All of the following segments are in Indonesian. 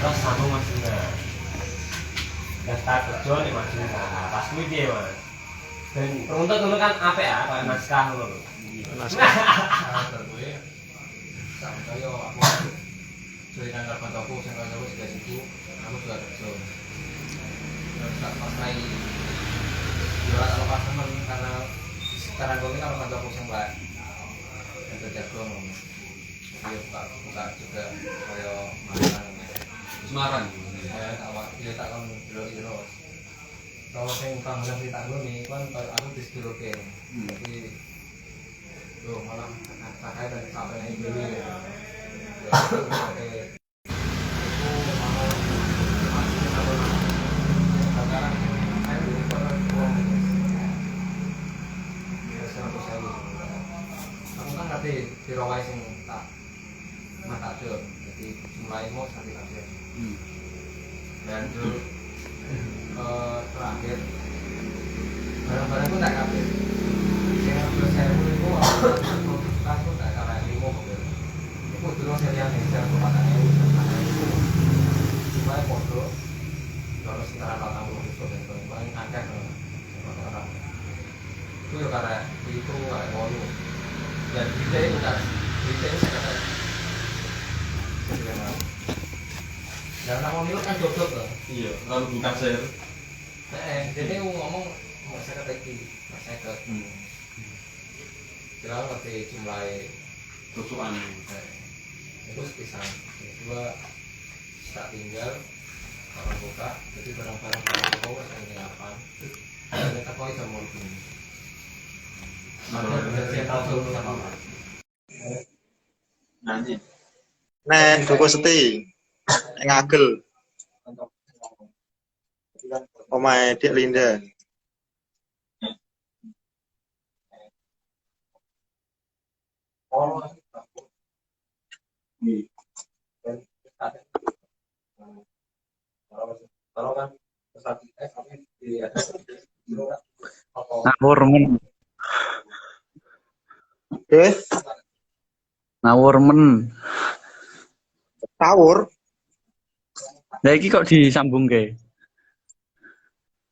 terus sama Mas Dina daftar kerja nih Mas Dina pas kuwi piye Mas dan penuntut dulu kan apik ya kayak naskah ngono lho naskah kuwi sampe kaya aku cerita karo kancaku sing kancaku juga sibuk aku juga kerja terus tak pas lagi jual kalau customer karena sekarang gue kalau kancaku sing baik yang kerja gue ngomong dia buka juga kaya makan Semarang ya awak dia tak kon iro-iro kalau sing panggilan cerita gue nih kan aku diseduloke jadi loh malah kakak dan sampai ini dulu ya sekarang saya dulu pernah uang aku kan ngerti di rawai sing tak mata aja jadi mulai mau sakit aja dan dulu terakhir barang-barangku tak kabeh sing harus saya mulai itu aku tak kalah limo mobil itu dulu saya lihat nih saya kepatan itu supaya foto kalau sekitar 80 itu dan paling akeh orang itu ya karena itu kayak wolu dan kita itu kan kita itu saya kata dan nama milu kan jodoh loh iya lalu buka share jadi ngomong saya kata iki saya kata kira ngerti jumlah tusukan itu sekisan kedua tak tinggal orang buka jadi barang-barang toko saya ngelapan dan toko itu mau begini saya tahu dulu sama nanti Nek Duku Seti ngagel omahe Dik Linda. kalau kan pesawat kami di Ngawur men, Eh, ngawur men. tawur. Lah iki kok disambung ke?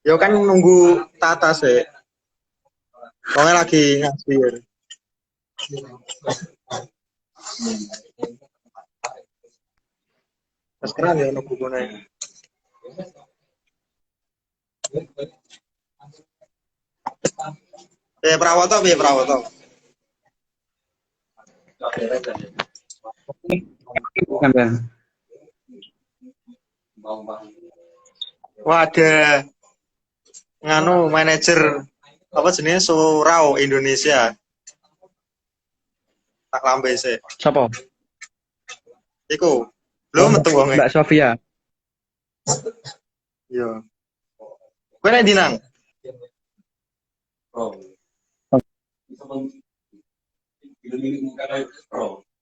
Yo kan nunggu tata sih. Soalnya lagi ngasih. Mas keren ya nunggu gue. Prawoto piye Prawoto? Bukan Bang. Wah ada nganu manajer apa jenis Surau Indonesia. Tak lambe sih. Sopo? Iku belum metu wonge. Mbak Sofia. Yo. Kowe nek ndi nang?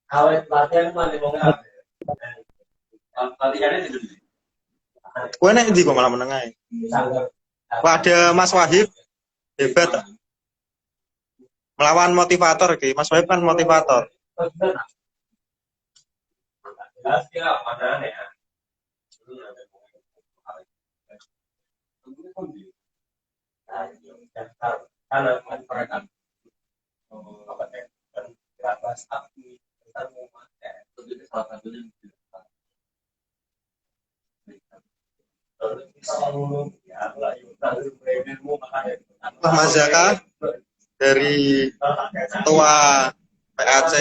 awet latihan mah di monga latihannya di Kowe nek ndi kok malah meneng ae? sanggar Wah ada Mas Wahib hebat. Melawan motivator iki. Mas Wahib kan motivator. jelas kira padahal ya karena mereka apa dan berapa staff kita mau pakai salah satunya Pak Mas Zaka dari ketua PAC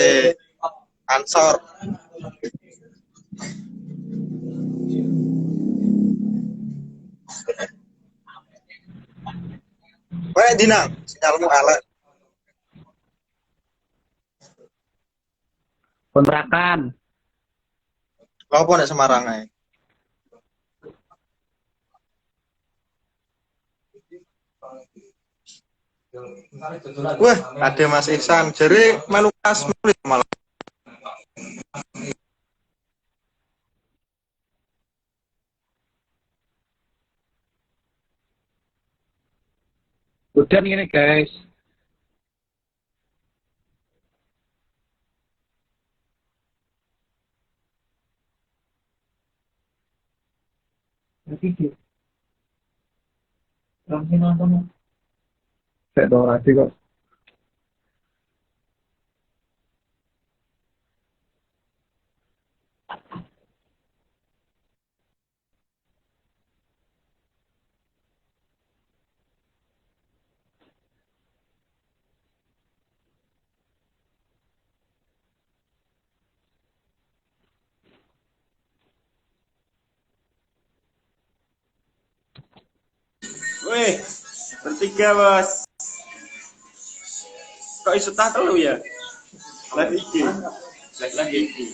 Ansor. Kowe dinang sinyalmu elek. Kontrakan. Lha opo nek Semarang ae? Wah, ada Mas Ihsan. Jare melu kas murid malah. Udah ini guys. Saya tahu lagi kok. Weh, bertiga bos. Kok iso tak telu ya? Lagi iki. Lagi iki.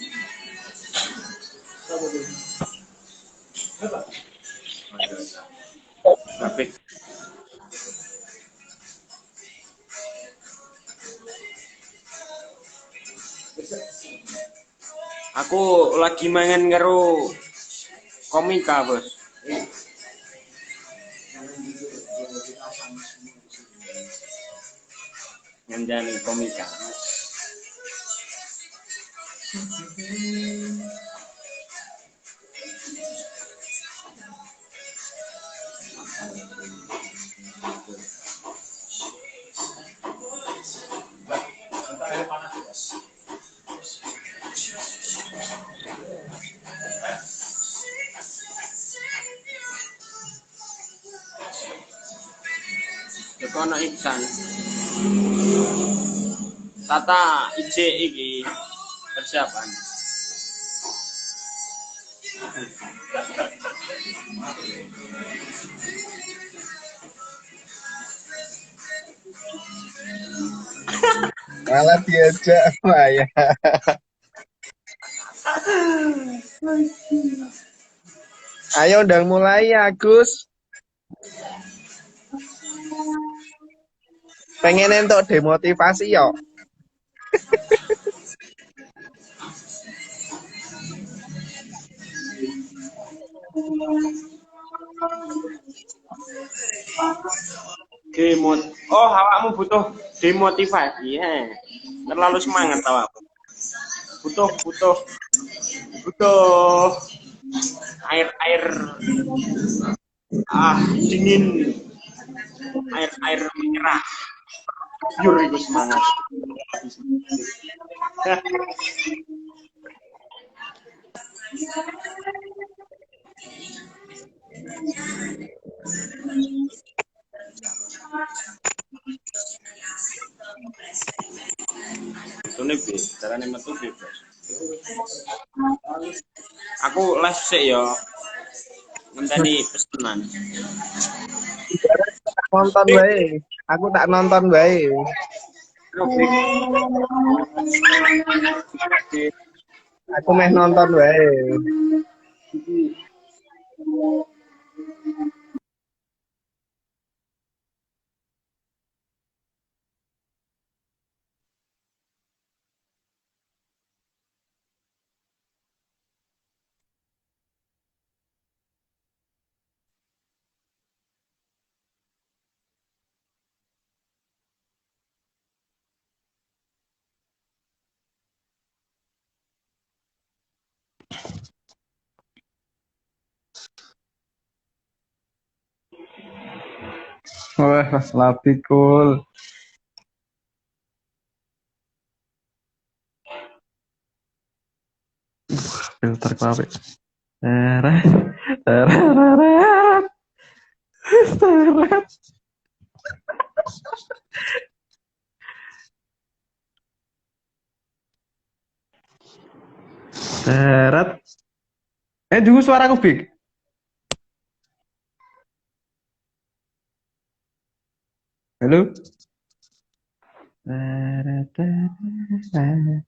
Tapi aku lagi mangan karo komika bos. Nganjani komika. Kono Iksan. Tata IJ iki persiapan. Malah diajak ya. Ayo ndang mulai ya Gus. Pengen entuk demotivasi yo. Oh, awakmu butuh demotivasi ya. Terlalu semangat awakmu. Butuh air dingin, air merah. Biar itu semangat. Itu nih, caranya metu bebas. Aku les sih ya. Ngenteni pesanan. Nonton bae. Aku tak nonton bae. Aku meh nonton bae. Wah, Mas Lapi cool. Filter apa? Teret, teret, teret. Teret. Dulu suaraku big. Halo. Teret, teret.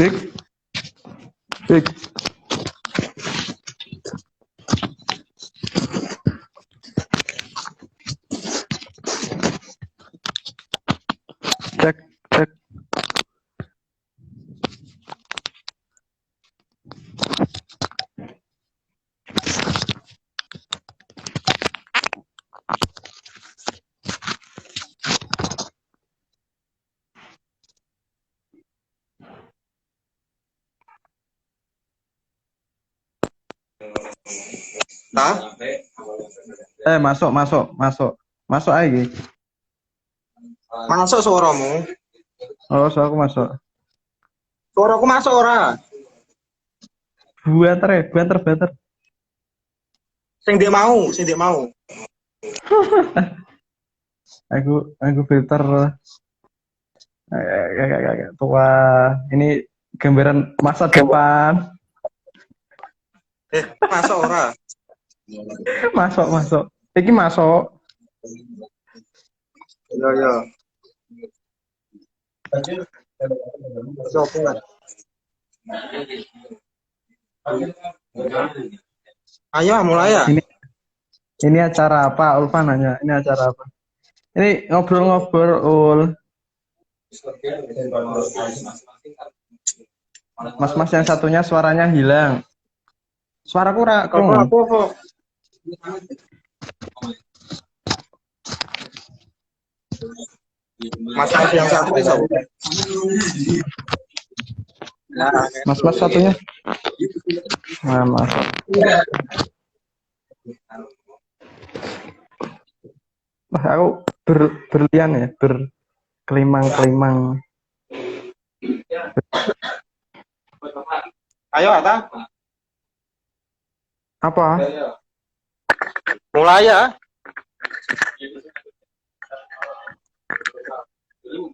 Big. Big. Tah? Masuk aja. Ki. Masuk suaramu. Oh, so aku masuk. Suaraku masuk ora? Banter. Sing dia mau. Aku filter. Tua. Ini gambaran masa depan. Masuk ora? Masuk. Iki masuk. Ya. Coba. Ayo mulai ya. Ini acara apa? Ulfa nanya. Ini acara apa? Ini ngobrol-ngobrol, Ul. Mas yang satunya suaranya hilang. Suaraku Aku. Mas yang satu bisa. Mas satunya. Nah, mas. Wah, aku berlian ya, berkelimang-kelimang. Ayo Ata. Apa? Mulai ya.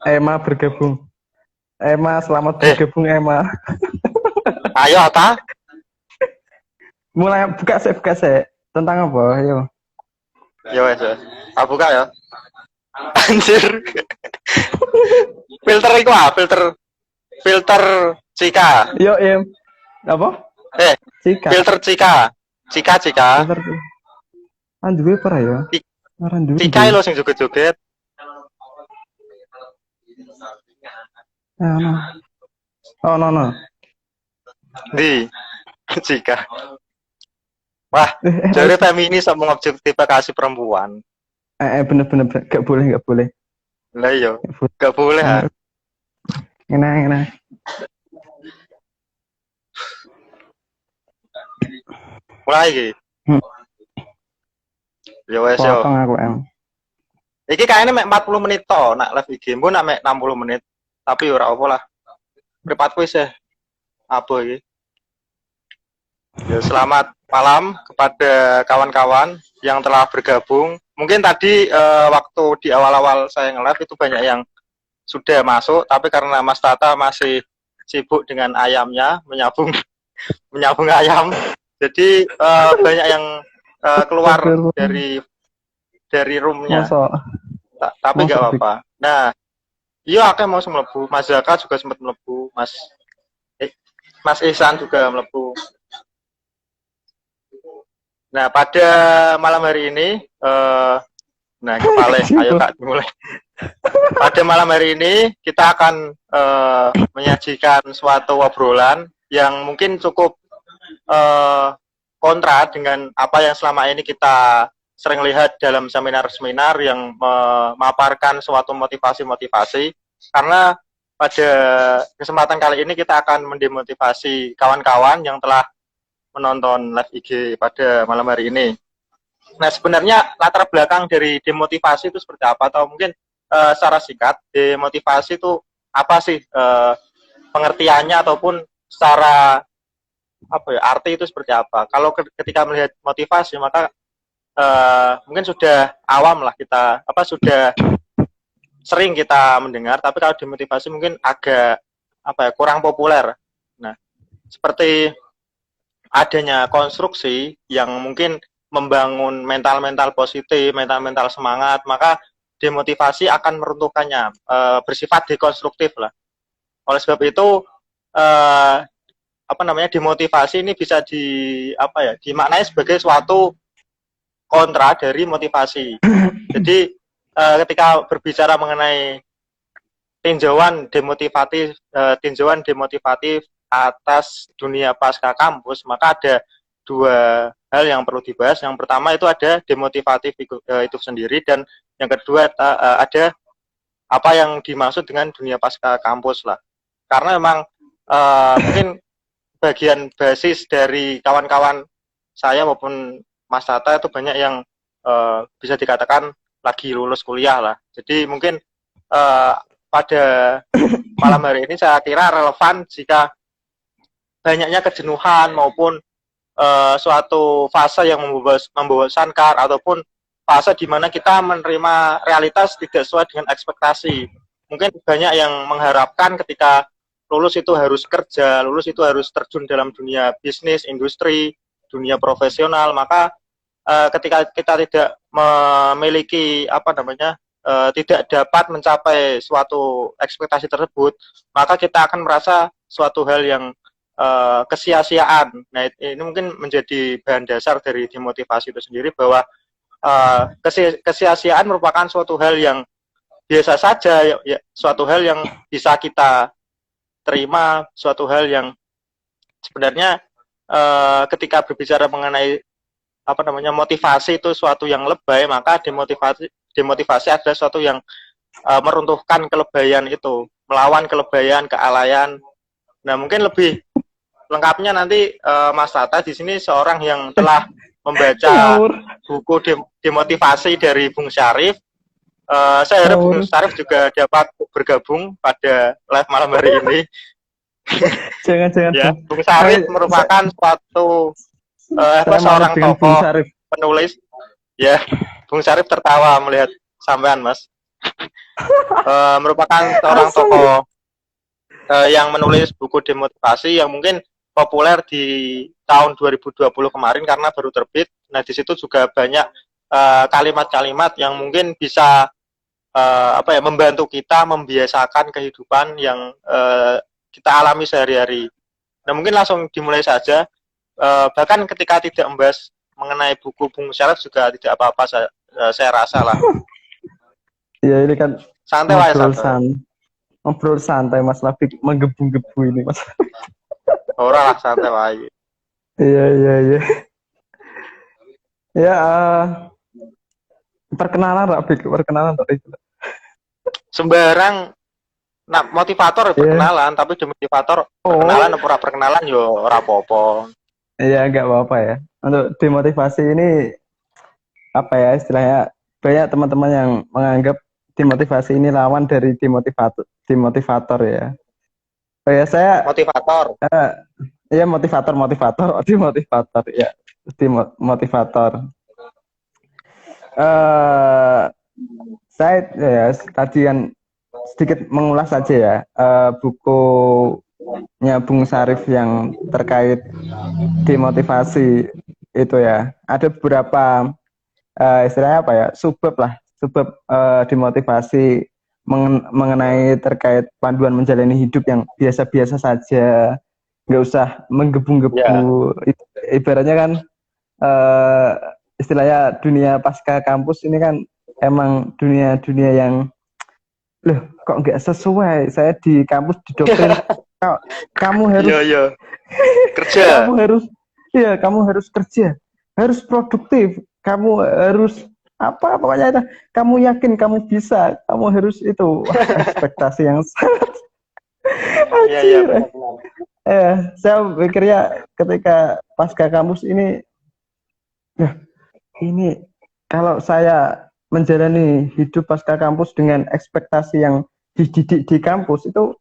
Emma bergabung. Emma, selamat bergabung Emma. Ayo Ata. Mulai buka sih. Tentang apa? Ayo. Ya wes. Aku buka ya. Anjir. Filter iku filter Cika. Yo, Em. Apa? Cika. Filter Cika. Cika. Filter. Duwe apa ya? Cika lho sing joget-joget. No. Di Cika. Wah, jadi feminis sama objektifikasi perempuan. Bener. Gak boleh. Lah iya, gak boleh ha. Enak. Mulai iki. Ya wes yo. Potong aku em. Iki kayaknya mek 40 menit to, nak live IG mbok nak mek 60 menit. Tapi ora apa lah. Mripatku wis apa iki. Ya selamat malam kepada kawan-kawan yang telah bergabung. Mungkin tadi waktu di awal-awal saya nge-live itu banyak yang sudah masuk, tapi karena Mas Tata masih sibuk dengan ayamnya, menyambung ayam, jadi banyak yang keluar dari roomnya. Tapi nggak apa-apa. Nah, iya akeh mau mlebu, Mas Zaka juga sempat mlebu, Mas Ihsan juga mlebu. Nah, pada malam hari ini, ayo Kak dimulai. Pada malam hari ini kita akan menyajikan suatu obrolan yang mungkin cukup kontra dengan apa yang selama ini kita sering lihat dalam seminar-seminar yang memaparkan suatu motivasi-motivasi. Karena pada kesempatan kali ini kita akan mendemotivasi kawan-kawan yang telah menonton live IG pada malam hari ini. Nah, sebenarnya latar belakang dari demotivasi itu seperti apa? Atau mungkin secara singkat, demotivasi itu apa sih pengertiannya ataupun secara arti itu seperti apa? Kalau ketika melihat motivasi, maka mungkin sudah awam lah kita, sudah sering kita mendengar. Tapi kalau demotivasi mungkin agak kurang populer. Nah, seperti adanya konstruksi yang mungkin membangun mental-mental positif, mental-mental semangat, maka demotivasi akan meruntuhkannya, bersifat dekonstruktif lah. Oleh sebab itu, demotivasi ini bisa dimaknai sebagai suatu kontra dari motivasi. Jadi, ketika berbicara mengenai tinjauan demotivatif atas dunia pasca kampus, maka ada dua hal yang perlu dibahas. Yang pertama itu ada demotivatif itu sendiri, dan yang kedua ada apa yang dimaksud dengan dunia pasca kampus lah. Karena memang mungkin bagian basis dari kawan-kawan saya maupun Mas Tata itu banyak yang bisa dikatakan lagi lulus kuliah lah. Jadi mungkin pada malam hari ini saya kira relevan jika banyaknya kejenuhan maupun suatu fase yang membosankan ataupun fase di mana kita menerima realitas tidak sesuai dengan ekspektasi. Mungkin banyak yang mengharapkan ketika lulus itu harus kerja, lulus itu harus terjun dalam dunia bisnis, industri, dunia profesional. Maka ketika kita tidak memiliki tidak dapat mencapai suatu ekspektasi tersebut, maka kita akan merasa suatu hal yang kesia-siaan. Nah, ini mungkin menjadi bahan dasar dari demotivasi itu sendiri, bahwa kesia-siaan merupakan suatu hal yang biasa saja, ya, suatu hal yang bisa kita terima, suatu hal yang sebenarnya ketika berbicara mengenai motivasi itu suatu yang lebay, maka demotivasi adalah suatu yang meruntuhkan kelebayan itu, melawan kelebayan, kealayan. Nah, mungkin lebih lengkapnya nanti Mas Tata di sini seorang yang telah membaca buku demotivasi dari Bung Syarif. Saya harap Bung Syarif juga dapat bergabung pada live malam hari ini. Jangan. Ya, Bung Syarif merupakan suatu seorang tokoh penulis. Ya, Bung Syarif tertawa melihat sampean, Mas. Merupakan seorang tokoh yang menulis buku demotivasi yang mungkin populer di tahun 2020 kemarin karena baru terbit. Nah, di situ juga banyak kalimat-kalimat yang mungkin bisa membantu kita membiasakan kehidupan yang kita alami sehari-hari. Nah, mungkin langsung dimulai saja. Bahkan ketika tidak membahas mengenai buku Bung Syarif juga tidak apa-apa, saya rasa lah. Ya, ini kan santai wae, ngobrol santai, Mas Labik menggebu-gebu ini, Mas. Ora lah, santai wae. Iya. Ya, perkenalan Rabik. Sembarang motivator perkenalan, tapi demotivator perkenalan apa perkenalan yo ora apa-apa. Iya, enggak apa-apa ya. Untuk demotivasi ini istilahnya banyak teman-teman yang menganggap demotivasi ini lawan dari demotivator ya. Oh ya, saya motivator. Iya, motivator ya. Motivator. Saya ya tadi kan sedikit mengulas saja ya bukunya Bung Syarif yang terkait demotivasi itu ya. Ada beberapa istilahnya subbab demotivasi mengenai terkait panduan menjalani hidup yang biasa-biasa saja, nggak usah menggebu-gebu. Ibaratnya kan istilahnya dunia pasca kampus ini kan emang dunia yang loh kok nggak sesuai. Saya di kampus didoktrin kamu harus kerja, kamu harus kerja, harus produktif, kamu harus pokoknya itu, kamu yakin kamu bisa, kamu harus itu. Ekspektasi yang sangat saya pikirnya ketika pasca kampus ini kalau saya menjalani hidup pasca kampus dengan ekspektasi yang dididik di kampus itu,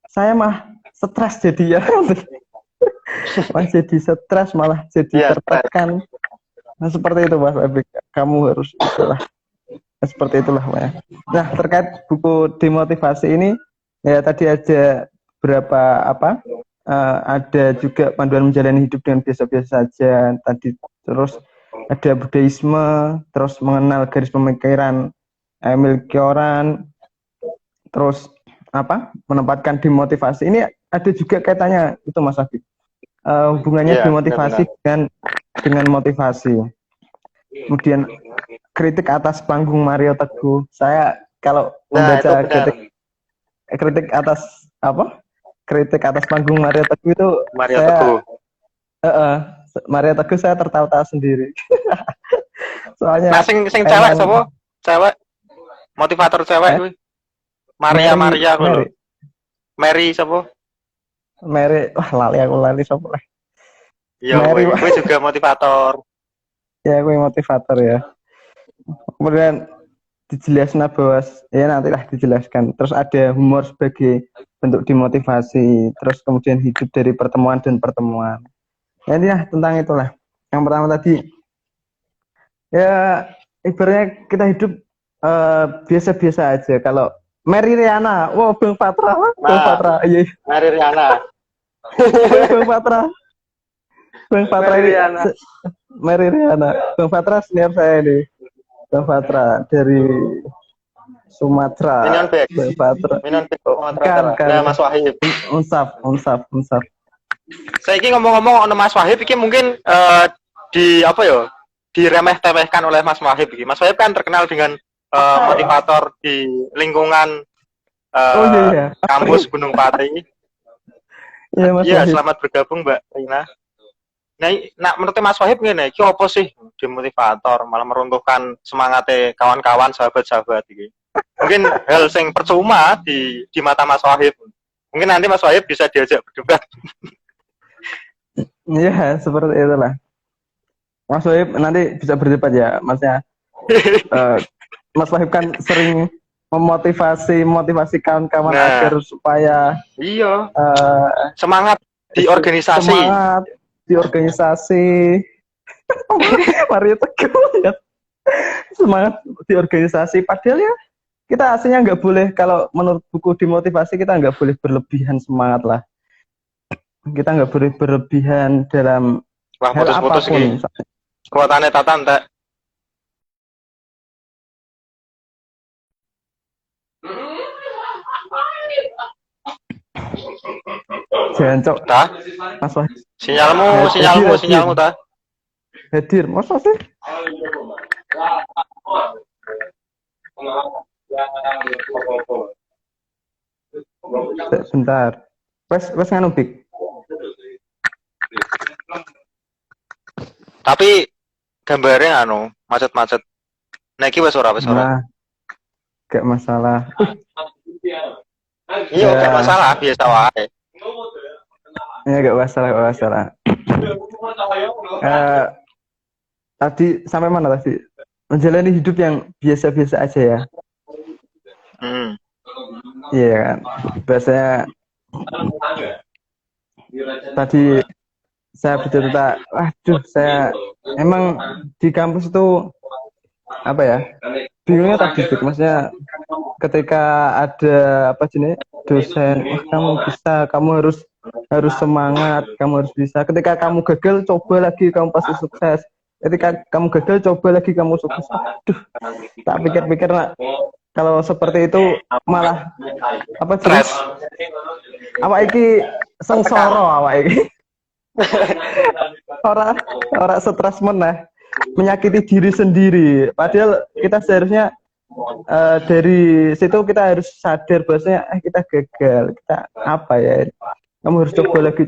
saya mah stres jadi ya. Malah jadi stres, malah jadi tertekan. Nah, seperti itu Mas Ebik. Kamu harus itulah. Seperti itulah Mas. Nah, terkait buku demotivasi ini ya tadi ada berapa ada juga panduan menjalani hidup dengan biasa-biasa saja tadi, terus ada Budaisme, terus mengenal garis pemikiran Emil Cioran, terus menempatkan demotivasi. Ini ada juga kaitannya itu Mas Afif. Hubungannya demotivasi dengan motivasi. Kemudian kritik atas panggung Mario Teguh. Saya kalau membaca kritik atas panggung Mario Teguh itu Mario Teguh saya tertawa-tawa sendiri. Soalnya sing cewek sapa? Cewek motivator cewek kuwi. Maria kuwi. Mary sapa? Mary, lali sapa lah. Iya, Mary, Pak. gue juga motivator. Ya, gue motivator ya. Kemudian dijelaskan bahwa ya nantilah dijelaskan. Terus ada humor sebagai bentuk dimotivasi. Terus kemudian hidup dari pertemuan dan pertemuan. Ya intinya tentang itulah. Yang pertama tadi ya ibaratnya kita hidup biasa-biasa aja. Kalau Mary Riana, wow Bang Patra, Bang Nah. Patra, iya, Mary Riana. Bang Patra, Bang Patra Mary ini, Riana. Mary Riana, Bang Patra senior saya nih, Bang Patra dari Sumatera, Minion Back. Bang Patra, Minion Back kan, Nah, Mas Wahib. unsap. Saya ini ngomong-ngomong ono Mas Wahib iki mungkin di apa ya? Diremeh-temehkan oleh Mas Wahib iki. Mas Wahib kan terkenal dengan motivator di lingkungan Oh iya, kampus Gunung Pati. iya Mas Iya, Wahid. selamat bergabung Mbak Rina. Nah, menurut Mas Wahib ngene, iki apa sih demotivator malah meruntuhkan semangatnya kawan-kawan, sahabat-sahabat iki. Mungkin hal yang percuma di mata Mas Wahib. Mungkin nanti Mas Wahib bisa diajak berdebat. Iya, seperti itulah. Mas Wahib nanti bisa berdebat ya, Masnya. Mas Wahib kan sering memotivasi kawan-kawan Nah. agar supaya Iya, semangat di organisasi. semangat di organisasi. Mario Teguh ya. Semangat di organisasi. Padahal ya kita aslinya nggak boleh, kalau menurut buku dimotivasi kita nggak boleh berlebihan semangat lah. Kita nggak boleh berlebihan dalam Wah, hal putus-putus apapun. iki. Kuatannya Tatan tak. Jancok, Dah, Mas Wahid sinyalmu dah. hadir, masa sih? Bentar. Wes nganu Bik. Tapi gambarnya macet-macet. Nah, iki wis ora. Nah, gak masalah. Iya, Ya. gak masalah, biasa wae. Ya gak masalah. Tadi sampai mana tadi? Menjalani hidup yang biasa-biasa aja ya. Iya kan. Biasanya tadi saya bercerita, waduh saya emang di kampus itu apa ya? Bingungnya tadi Bik. Maksudnya ketika ada apa jenis dosen, wah kamu bisa, kamu harus semangat, kamu harus bisa. Ketika kamu gagal, coba lagi, kamu pasti sukses. Ketika kamu gagal, coba lagi, kamu sukses. Aduh, tak pikir-pikir nak, kalau seperti itu malah apa jenis? Awak iki sengsara awak iki. Orang stres meneh, menyakiti diri sendiri. Padahal kita seharusnya dari situ kita harus sadar bahwasanya kita gagal, kita apa ya? Kamu harus coba lagi.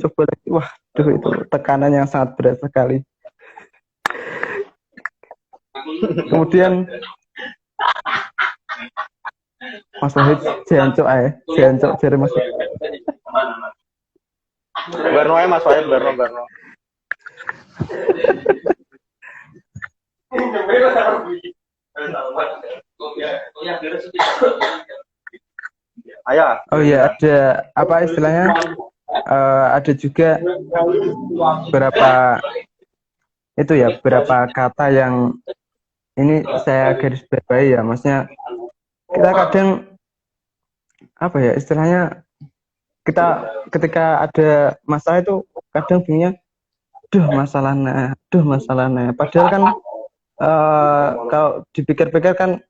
Wah, itu tekanan yang sangat berat sekali. Kemudian Mas Wahid jancuk jare Mas. Barno ae Mas Wahib, Barno. Ayo. Oh iya, ada apa istilahnya? Ada juga beberapa kata yang ini saya garis bawahi ya, maksudnya kita kadang apa ya istilahnya, kita ketika ada masalah itu kadang bingungnya, masalahnya. Padahal kan kalau dipikir-pikir kan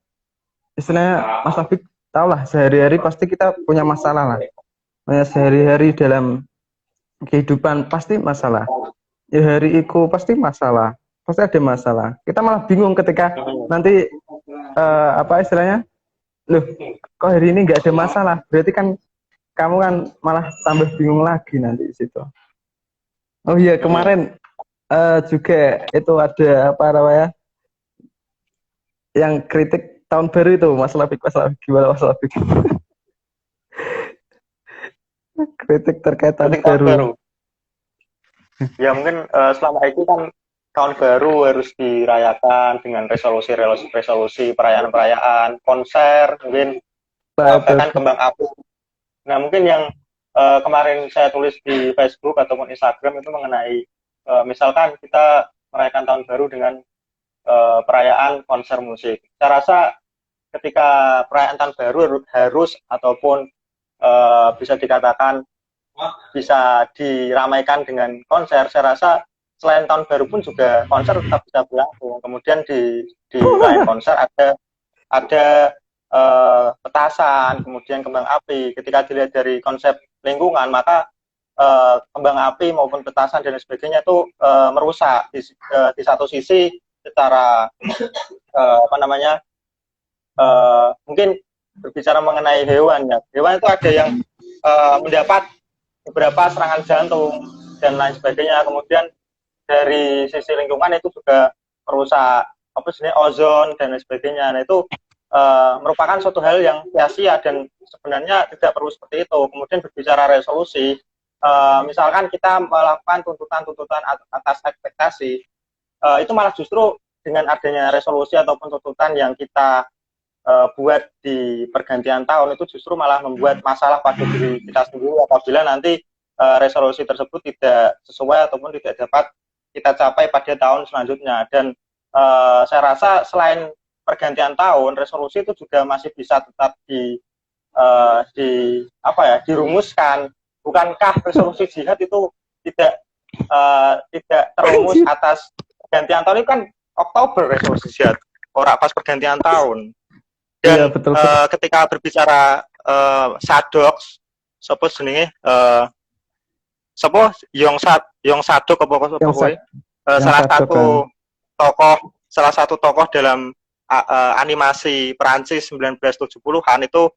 istilahnya Mas Afik tahu lah, sehari-hari pasti kita punya masalah lah. Sehari-hari dalam kehidupan pasti masalah. Ya hari itu pasti masalah. Pasti ada masalah. Kita malah bingung ketika nanti apa istilahnya, loh kok hari ini nggak ada masalah, berarti kan kamu kan malah tambah bingung lagi nanti di situ. Oh iya, kemarin juga itu ada apa namanya yang kritik tahun baru itu, masalah gimana masalah kritik terkait tahun baru. Ya mungkin selama itu kan tahun baru harus dirayakan dengan resolusi perayaan-perayaan, konser, mungkin bahkan Betul. kembang api. Nah mungkin yang kemarin saya tulis di Facebook ataupun Instagram itu mengenai misalkan kita merayakan tahun baru dengan perayaan konser musik. Saya rasa ketika perayaan tahun baru harus ataupun bisa dikatakan bisa diramaikan dengan konser. Saya rasa selain tahun baru pun juga konser tetap bisa berlangsung. Kemudian di lain konser ada petasan, kemudian kembang api. Ketika dilihat dari konsep lingkungan, maka kembang api maupun petasan dan sebagainya itu merusak di satu sisi secara apa namanya mungkin berbicara mengenai hewan ya. Hewan itu ada yang mendapat beberapa serangan jantung dan lain sebagainya. Kemudian dari sisi lingkungan itu juga merusak apa sih ozon dan lain sebagainya. Nah itu merupakan suatu hal yang sia-sia dan sebenarnya tidak perlu seperti itu. Kemudian berbicara resolusi, misalkan kita melakukan tuntutan-tuntutan atas ekspektasi, itu malah justru dengan adanya resolusi ataupun tuntutan yang kita buat di pergantian tahun itu justru malah membuat masalah pada diri kita sendiri apabila nanti resolusi tersebut tidak sesuai ataupun tidak dapat kita capai pada tahun selanjutnya. Dan saya rasa selain pergantian tahun, resolusi itu juga masih bisa tetap dirumuskan. Bukankah resolusi jihad itu tidak terumus atas pergantian tahun? Itu kan Oktober resolusi jihad, orang pas pergantian tahun. Dan Iya, betul. ketika berbicara Sadox, sapa jenenge sapa Yong Sadok apa salah satu tokoh dalam animasi Perancis 1970-an itu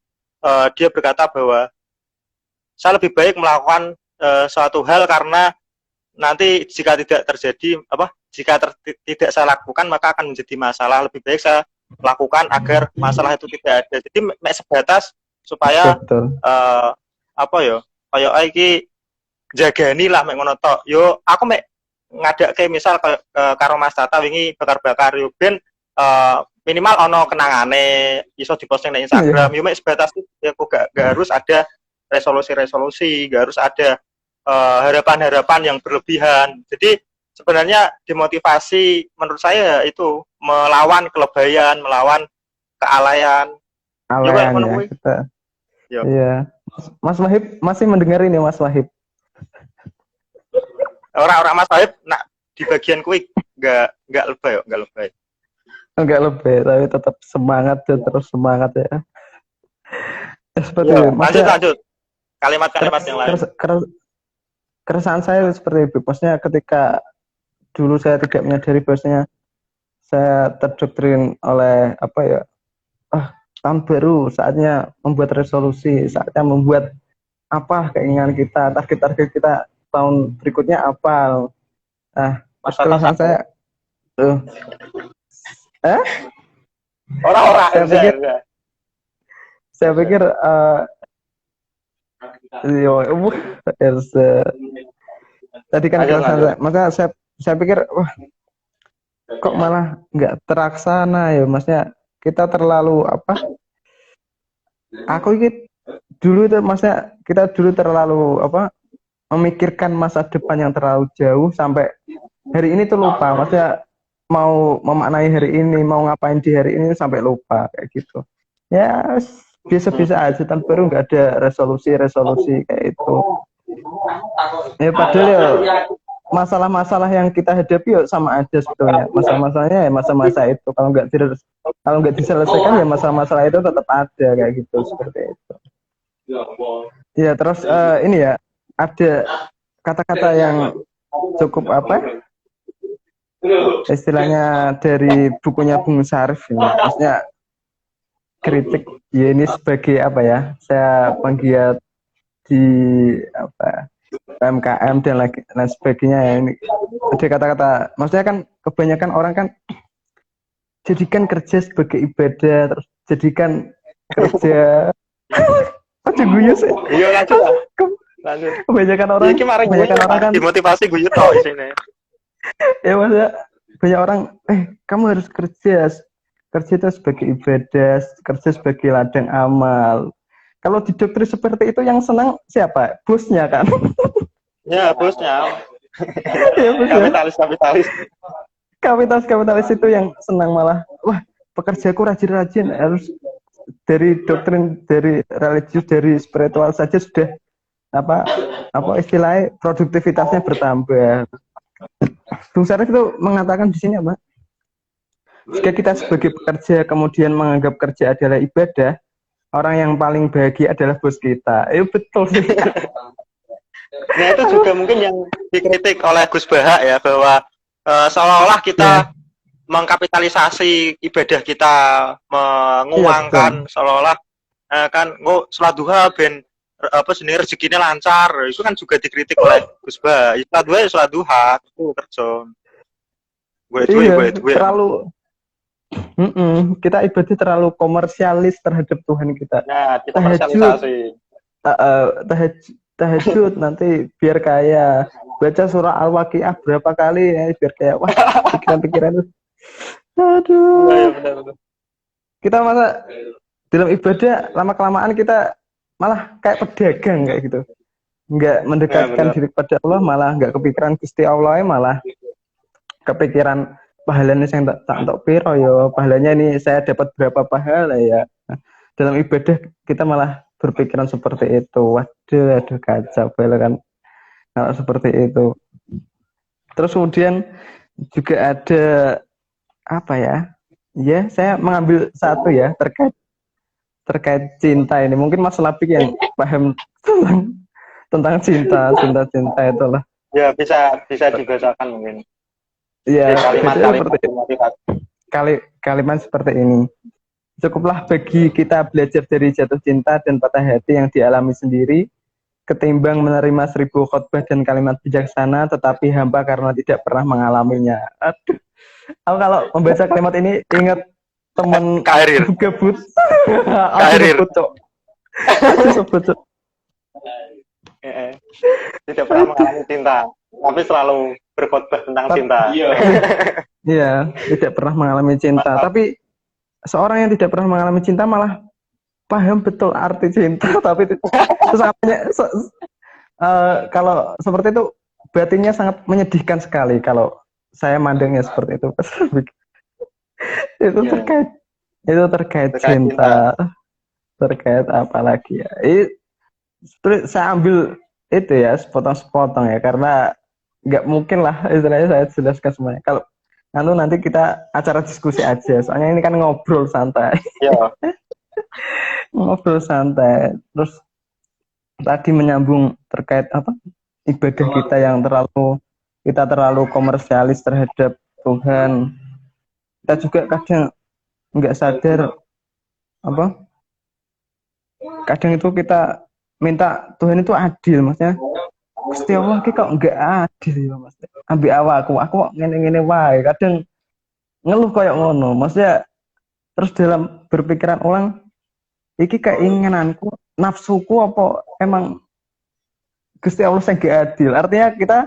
dia berkata bahwa saya lebih baik melakukan suatu hal karena nanti jika tidak terjadi tidak saya lakukan maka akan menjadi masalah. Lebih baik saya lakukan agar masalah itu tidak ada. Jadi sebatas supaya kayak iki jagani lah mek ngono tok. Yo aku mek ngadake misal karo Mas Tata wingi bakar-bakar yo ben minimal ono kenangane iso diposting di Instagram. Yo mek sebatas itu ya kok gak harus ada resolusi-resolusi, gak harus ada harapan-harapan yang berlebihan. Jadi sebenarnya demotivasi menurut saya itu melawan kelebayan, melawan kealayan. Alayan ya kita. Iya. Mas Wahib masih mendengar ini Mas Wahib? Orang-orang Mas Wahib nak di bagian kuik enggak lebay. Enggak lebay, tapi tetap semangat dan terus semangat ya. Seperti ya, lanjut. Kalimat-kalimat yang lain. Keresahan saya seperti itu. Maksudnya ketika dulu saya tidak menyadari bahwasanya saya terdoktrin oleh tahun baru saatnya membuat resolusi, saatnya membuat keinginan kita, target-target kita tahun berikutnya apa. Nah, keresahan saya saya pikir tadi kan keresahan saya, maka saya pikir wah kok malah nggak terlaksana ya, maksudnya kita terlalu kita dulu terlalu memikirkan masa depan yang terlalu jauh sampai hari ini tuh lupa, maksudnya mau memaknai hari ini, mau ngapain di hari ini sampai lupa kayak gitu ya. Biasa-biasa aja, tahun baru nggak ada resolusi kayak itu ya, padahal ya masalah-masalah yang kita hadapi ya sama aja sebetulnya. Masalah-masalahnya ya masa-masa itu kalau nggak diselesaikan ya masalah-masalah itu tetap ada kayak gitu, seperti itu ya. Terus ini ya ada kata-kata yang cukup istilahnya dari bukunya Bung Syarif ini, maksudnya kritik ya, ini sebagai saya penggiat di PMKM dan lain sebagainya ya. Ini ada kata-kata, maksudnya kan kebanyakan orang kan jadikan kerja sebagai ibadah, terus jadikan kerja Lanjut. Kebanyakan orang, Iki kemarin kebanyakan orang kan, dimotivasi guyu tok di sini. ya maksudnya banyak orang, kamu harus kerja, kerja itu sebagai ibadah, kerja sebagai ladang amal. Kalau di doktrin seperti itu yang senang siapa? Bosnya kan? Ya, bosnya. Ya bosnya. Kapitalis. Kapitalis itu yang senang malah, wah pekerjaku rajin-rajin, harus dari doktrin, dari religius, dari spiritual saja sudah apa istilahnya produktivitasnya bertambah. Bung Syarif itu mengatakan di sini apa? Jika kita sebagai pekerja kemudian menganggap kerja adalah ibadah, orang yang paling bahagia adalah bos kita. Betul sih. Nah itu juga mungkin yang dikritik oleh Gus Bahak ya, bahwa seolah-olah kita mengkapitalisasi ibadah kita, menguangkan seolah-olah kan sholat duha ben sendiri rezekinya lancar, itu kan juga dikritik oleh Gus Bahak. Sholat duha itu kerja gue terlalu kita ibadah terlalu komersialis terhadap Tuhan kita. Nah, kita komersialisasi. Tahajud nanti biar kaya, baca surah Al-Waqiah berapa kali ya biar kaya. Wah, pikiran-pikiran itu. Aduh. Ya, benar. Kita masa dalam ibadah lama-kelamaan kita malah kayak pedagang kayak gitu. Nggak mendekatkan diri kepada Allah, malah nggak kepikiran Gusti Allah, malah kepikiran pahalanya saya tak untuk piro yo, pahalanya ini saya dapat berapa pahala ya. Nah, dalam ibadah kita malah berpikiran seperti itu. Waduh kacau kan kalau seperti itu. Terus kemudian juga ada apa ya? Ya, saya mengambil satu ya terkait cinta ini. Mungkin Mas Labik yang paham tentang cinta itulah. Ya, bisa dibacakan mungkin. Ya, kalimat seperti ini. Cukuplah bagi kita belajar dari jatuh cinta dan patah hati yang dialami sendiri, ketimbang menerima 1000 khotbah dan kalimat bijaksana, tetapi hampa karena tidak pernah mengalaminya. Aduh, aku kalau membaca kalimat ini ingat teman gabut. Sebut. Tidak pernah mengalami cinta, tapi selalu berkhotbah tentang cinta. Iya, tidak pernah mengalami cinta, tapi seorang yang tidak pernah mengalami cinta malah paham betul arti cinta, tapi kalau seperti itu batinnya sangat menyedihkan sekali kalau saya mandangnya seperti itu. Itu terkait cinta. Terkait apa lagi ya? Terus saya ambil itu ya sepotong-sepotong ya, karena nggak mungkin lah istilahnya saya jelaskan semuanya. Kalau nanti kita acara diskusi aja, soalnya ini kan ngobrol santai. Ya. Ngobrol santai. Terus tadi menyambung terkait apa? Ibadah kita yang terlalu komersialis terhadap Tuhan. Kita juga kadang nggak sadar apa? Kadang itu kita minta Tuhan itu adil, maksudnya Gusti Allah ki kok nggak adil ya Mas. Ambil aku kok ngene-ngene wae. Kadang ngeluh koyo ngono. Maksudnya terus dalam berpikiran ulang iki keinginanku, nafsuku apa emang Gusti Allah yang gak adil. Artinya kita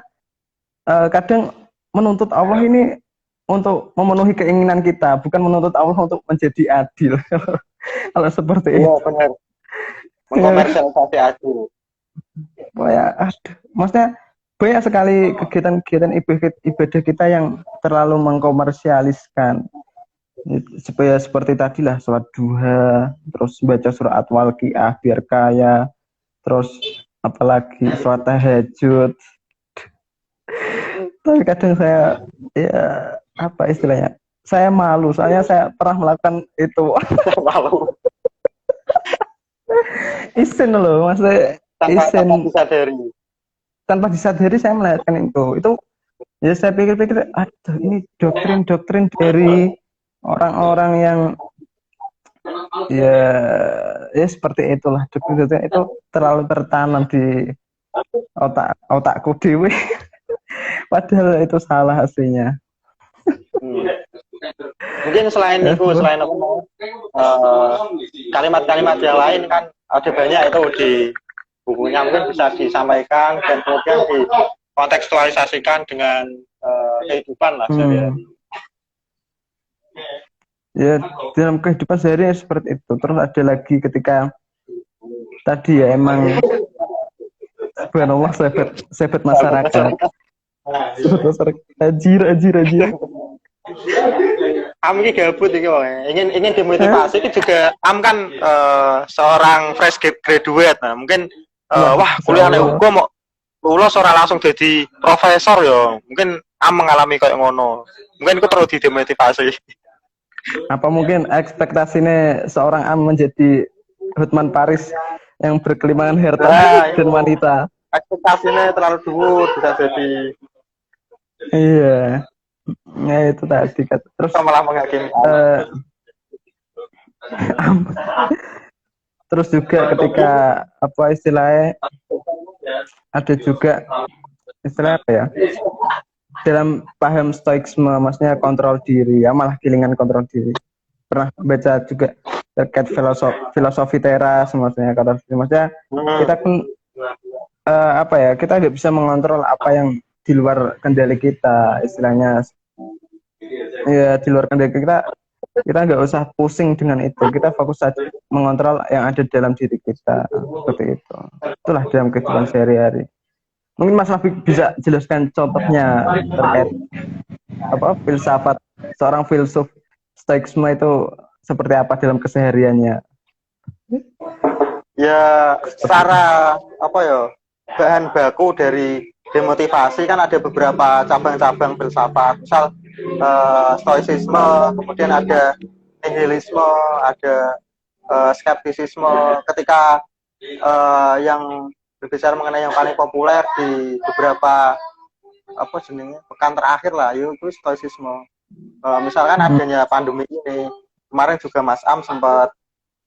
kadang menuntut Allah ini untuk memenuhi keinginan kita, bukan menuntut Allah untuk menjadi adil. Kalau seperti itu. Iya, benar. Mengkomersialisasi adil. Ya, maksudnya banyak sekali kegiatan-kegiatan ibadah kita yang terlalu mengkomersialiskan. Supaya seperti tadi lah, sholat duha, terus baca surah Al-Waqiah biar kaya, terus apalagi sholat tahajud. Tapi kadang saya ya apa istilahnya, saya malu, soalnya saya pernah melakukan itu. Malu. Isen loh, maksudnya tanpa disadari saya melihatkan itu ya saya pikir-pikir, aduh ini doktrin dari orang-orang yang ya seperti itulah, doktrin itu terlalu tertanam di otakku dewe. Padahal itu salah aslinya. Mungkin selain itu, kalimat-kalimat yang lain kan ada banyak itu di bukunya mungkin bisa disampaikan dan kemudian dikontekstualisasikan dengan kehidupan lah sehari-hari. Ya, dalam kehidupan sehari seperti itu. Terus ada lagi ketika tadi ya emang subhanallah sebat masyarakat. Sebat masyarakat. Anjir. Am ini gabut iki wong. Ingin dimotivasi iki juga Am kan seorang fresh graduate. Nah, mungkin wah kuliah nek hukum mau lulus ora langsung jadi profesor ya. Mungkin Am mengalami kayak ngono. Mungkin itu perlu dimotivasi. Apa mungkin ekspektasinya seorang Am menjadi Hotman Paris yang berkelimangan harta dan wanita? Ekspektasinya terlalu dulu bisa jadi. Iya. Ya itu tadi kan. Terus Malah menghakimi. Terus juga ketika apa istilahnya ada juga istilah apa ya? Dalam paham stoiksme maksudnya kontrol diri ya, malah gilingan kontrol diri. Pernah baca juga terkait filosofi teras maksudnya kita kan apa ya, kita nggak bisa mengontrol apa yang di luar kendali kita, istilahnya ya di luar kendali kita nggak usah pusing dengan itu, kita fokus saja mengontrol yang ada dalam diri kita, seperti itu. Itulah dalam kehidupan sehari-hari. Mungkin Mas Rafiq bisa jelaskan contohnya terkait apa filsafat seorang filsuf stoiksme itu seperti apa dalam kesehariannya? Ya secara apa ya, bahan baku dari demotivasi kan ada beberapa cabang-cabang filsafat. Misal stoicisme, kemudian ada nihilisme, ada skeptisisme. Ketika yang berbicara mengenai yang paling populer di beberapa apa jenenge pekan terakhir lah, yaitu stoicisme. Misalkan adanya pandemi ini, kemarin juga Mas Am sempat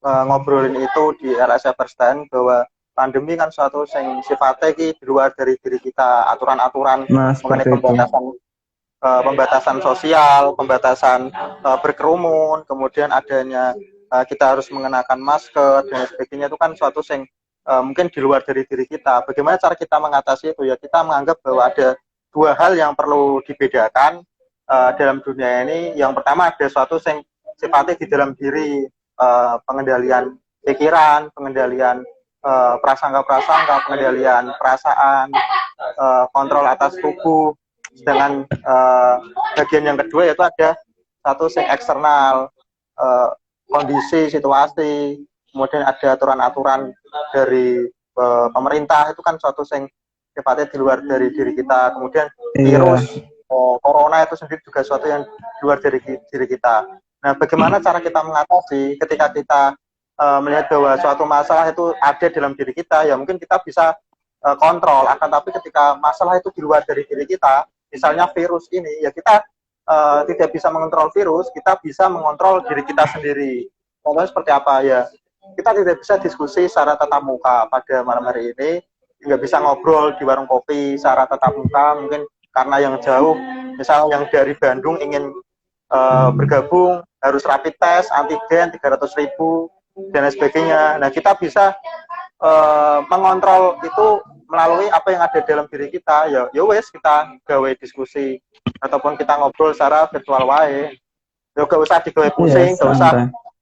ngobrolin itu di LSF Berstein bahwa pandemi kan suatu yang sifatnya di luar dari diri kita, aturan-aturan mengenai pembatasan sosial, pembatasan berkerumun, kemudian adanya kita harus mengenakan masker dan sebagainya, itu kan suatu yang mungkin di luar dari diri kita. Bagaimana cara kita mengatasi itu? Ya kita menganggap bahwa ada dua hal yang perlu dibedakan dalam dunia ini. Yang pertama ada suatu yang sifatnya di dalam diri, pengendalian pikiran, pengendalian prasangka-prasangka, pengendalian perasaan, kontrol atas tubuh. Sedangkan bagian yang kedua yaitu ada satu yang eksternal, kondisi, situasi, kemudian ada aturan-aturan dari pemerintah, itu kan suatu yang sifatnya di luar dari diri kita. Kemudian virus corona itu sendiri juga suatu yang di luar dari diri kita. Nah, bagaimana cara kita mengatasi ketika kita melihat bahwa suatu masalah itu ada dalam diri kita, ya mungkin kita bisa kontrol. Akan tapi ketika masalah itu di luar dari diri kita, misalnya virus ini, ya kita tidak bisa mengontrol virus, kita bisa mengontrol diri kita sendiri. Contohnya seperti apa ya? Kita tidak bisa diskusi secara tatap muka pada malam hari ini, nggak bisa ngobrol di warung kopi secara tatap muka, mungkin karena yang jauh, misal yang dari Bandung ingin bergabung harus rapid test, antigen 300.000 dan sebagainya. Nah, kita bisa mengontrol itu melalui apa yang ada dalam diri kita. Ya wes, kita gawe diskusi ataupun kita ngobrol secara virtual wae. Ya gak usah digawe pusing, gak usah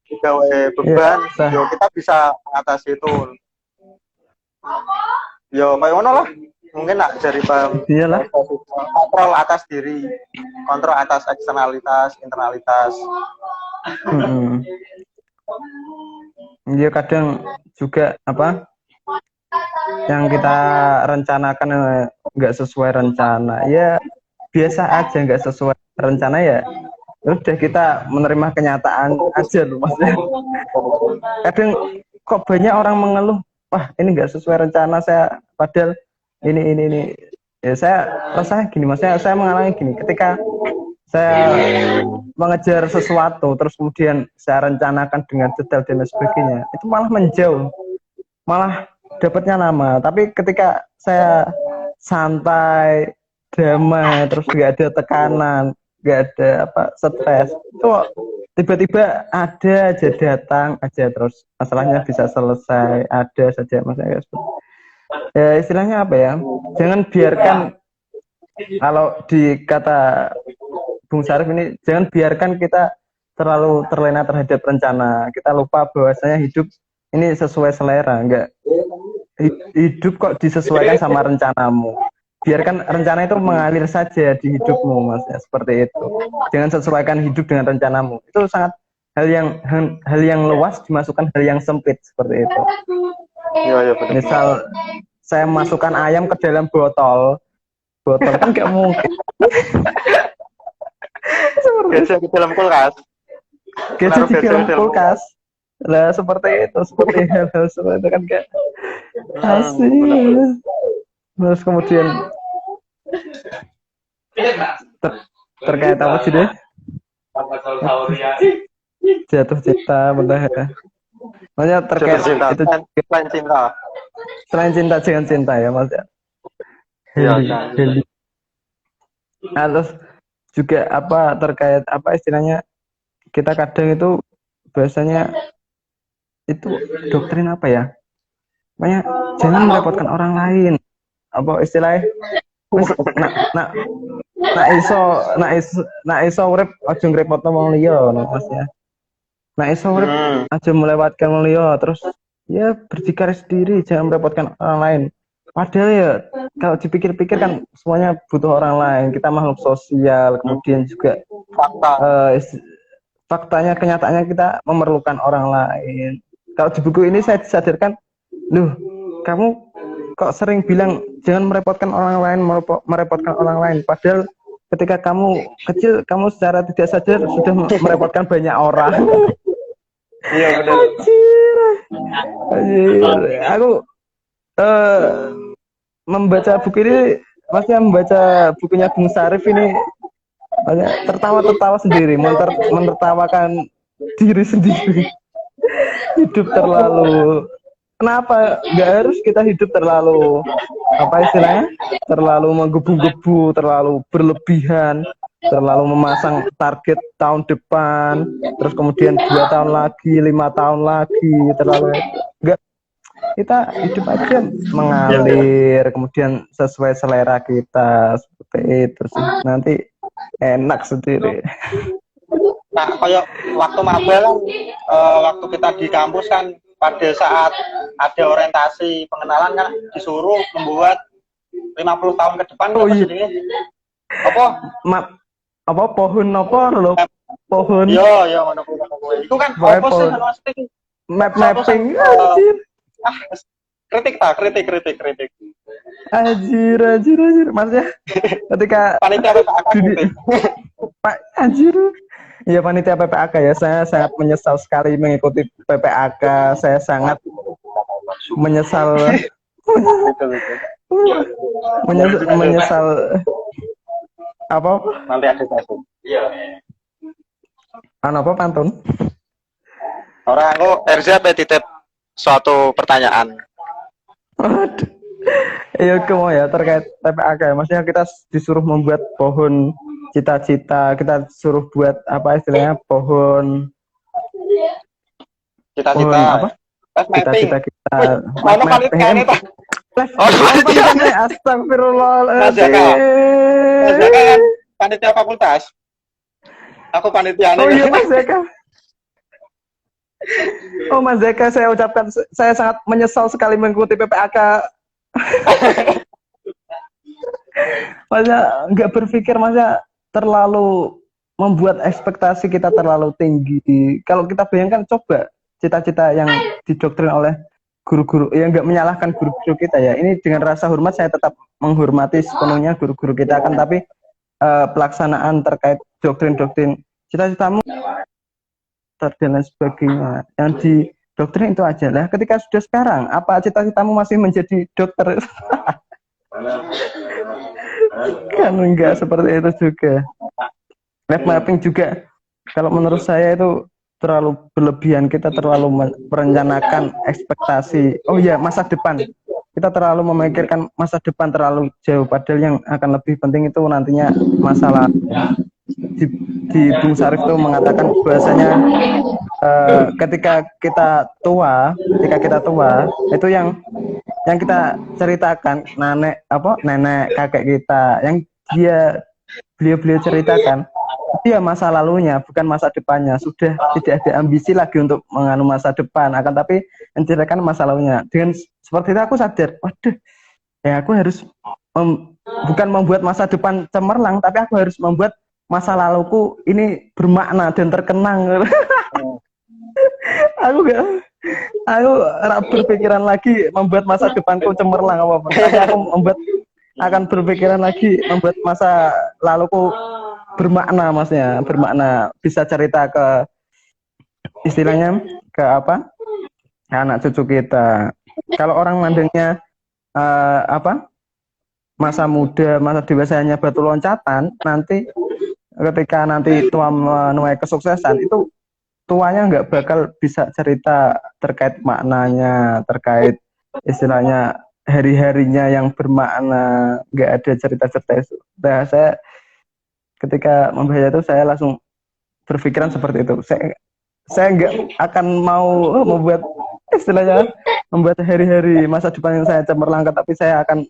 digawe beban. Yo kita bisa mengatasi itu. Yo kayak ngono lah. Mungkin nak dari kontrol atas diri, kontrol atas eksternalitas, internalitas. Dia kadang juga apa yang kita rencanakan nggak sesuai rencana, ya biasa aja, nggak sesuai rencana ya udah kita menerima kenyataan aja loh, maksudnya kadang kok banyak orang mengeluh, wah ini nggak sesuai rencana saya, padahal ini ya saya rasanya gini, maksudnya saya mengalami gini, ketika saya mengejar sesuatu terus kemudian saya rencanakan dengan detail dan sebagainya, itu malah menjauh, malah dapatnya lama. Tapi ketika saya santai, damai, terus nggak ada tekanan, nggak ada apa stres, itu tiba-tiba ada aja, datang aja, terus masalahnya bisa selesai, ada saja, maksudnya ya istilahnya apa ya? Jangan biarkan, kalau di kata Bung Sarif ini, jangan biarkan kita terlalu terlena terhadap rencana. Kita lupa bahwasanya hidup ini sesuai selera, enggak hidup kok disesuaikan sama rencanamu. Biarkan rencana itu mengalir saja di hidupmu, Mas. Ya, seperti itu. Jangan sesuaikan hidup dengan rencanamu. Itu sangat hal yang luas dimasukkan hal yang sempit seperti itu. Iya, iya benar. Misal saya masukkan ayam ke dalam botol kan nggak mungkin. Biasa di dalam kulkas. Gadget di Taruh dalam gadget di dalam kulkas. Lah seperti itu, seperti hal-hal seperti itu kan kayak asik. Terus kemudian terkait apa sih deh? Jatuh cinta, benar ya. Maksudnya terkait Jatuh cinta. itu Selain cinta. selain cinta jangan cinta ya Mas ya. Iya, Heli, iya. heli. Nah, terus juga apa terkait apa istilahnya, kita kadang itu biasanya itu doktrin apa ya? Makanya jangan merepotkan orang lain. Apa istilahnya? Wis nak iso urip aja ngrepotno wong liya no, Mas ya. Nak iso urip aja melewatkan wong liya, terus ya berdikari sendiri, jangan merepotkan orang lain. Padahal ya kalau dipikir-pikir kan semuanya butuh orang lain. Kita makhluk sosial, kemudian juga Fakta. faktanya, kenyataannya kita memerlukan orang lain. Kalau di buku ini saya disadarkan, loh, kamu kok sering bilang jangan merepotkan orang lain, merepotkan orang lain. Padahal ketika kamu kecil, kamu secara tidak sadar sudah merepotkan banyak orang. Iya benar. Anjir. Aku membaca buku ini, maksudnya membaca bukunya Bung Sarif ini, tertawa-tertawa sendiri, menertawakan diri sendiri. Hidup terlalu, kenapa nggak harus kita hidup terlalu apa istilahnya, terlalu menggebu-gebu, terlalu berlebihan, terlalu memasang target tahun depan, terus kemudian 2 tahun lagi, 5 tahun lagi, terlalu enggak, kita hidup aja mengalir, kemudian sesuai selera kita, seperti itu sih, nanti enak sendiri. Nah, kayak waktu maba kan, waktu kita di kampus kan, pada saat ada orientasi pengenalan kan disuruh membuat 50 tahun ke depan. Oh iya. Apa pohon apa lo? Pohon. Iya, ngono kuwi. Itu kan apa sih pasti map mapping anjir. Kritik. Anjir. Maksudnya ketika Panitia PPAK kritik. Pak anjir. Iya, panitia PPAK ya, saya sangat menyesal sekali mengikuti PPAK. Saya sangat menyesal. menyesal apa? Nanti ada satu. Iya. Apa pantun? Orang aku Erza titip suatu pertanyaan. Iya, kamu ya terkait PPAK. Maksudnya kita disuruh membuat pohon cita-cita, kita suruh buat apa istilahnya, pohon Cita-cita apa? Cita-cita kita. Mana panitiane ta? Astagfirullahaladzim. Mas Zaka kan panitia fakultas. Aku panitiane. Oh iya Mas Zaka. Oh Mas Zaka, saya ucapkan saya sangat menyesal sekali mengikuti PPAK. Maksudnya nggak berpikir, maksudnya terlalu membuat ekspektasi kita terlalu tinggi. Kalau kita bayangkan, coba cita-cita yang didoktrin oleh guru-guru, ya nggak menyalahkan guru-guru kita ya. Ini dengan rasa hormat, saya tetap menghormati sepenuhnya guru-guru kita kan, tapi pelaksanaan terkait doktrin-doktrin cita-citamu dan lain sebagainya yang didoktrin itu aja lah. Ketika sudah sekarang, apa cita-citamu masih menjadi dokter? Kan enggak seperti itu juga. Map mapping juga, kalau menurut saya itu terlalu berlebihan. Kita terlalu merencanakan ekspektasi. Oh iya, masa depan. Kita terlalu memikirkan masa depan terlalu jauh. Padahal yang akan lebih penting itu nantinya masalah. Di Bung Sarif itu mengatakan bahasanya ketika kita tua itu yang yang kita ceritakan nenek kakek kita yang beliau ceritakan itu ya masa lalunya, bukan masa depannya. Sudah tidak ada ambisi lagi untuk menganu masa depan, akan tapi menceritakan masa lalunya. Dengan seperti itu aku sadar, waduh, ya aku harus bukan membuat masa depan cemerlang, tapi aku harus membuat masa laluku ini bermakna dan terkenang. Aku berpikiran lagi membuat masa depanku cemerlang apa-apa. Tapi aku akan berpikiran lagi membuat masa laluku bermakna, maksudnya bermakna, bisa cerita ke istilahnya ke anak cucu kita. Kalau orang mandangnya masa muda, masa dewasanya batu loncatan, nanti ketika nanti tua menuai kesuksesan itu tuanya nggak bakal bisa cerita terkait maknanya, terkait istilahnya hari-harinya yang bermakna, nggak ada cerita-cerita itu. Nah, saya ketika membaca itu saya langsung berpikiran seperti itu. Saya nggak akan mau membuat istilahnya membuat hari-hari masa depan yang saya cemerlang, tapi saya akan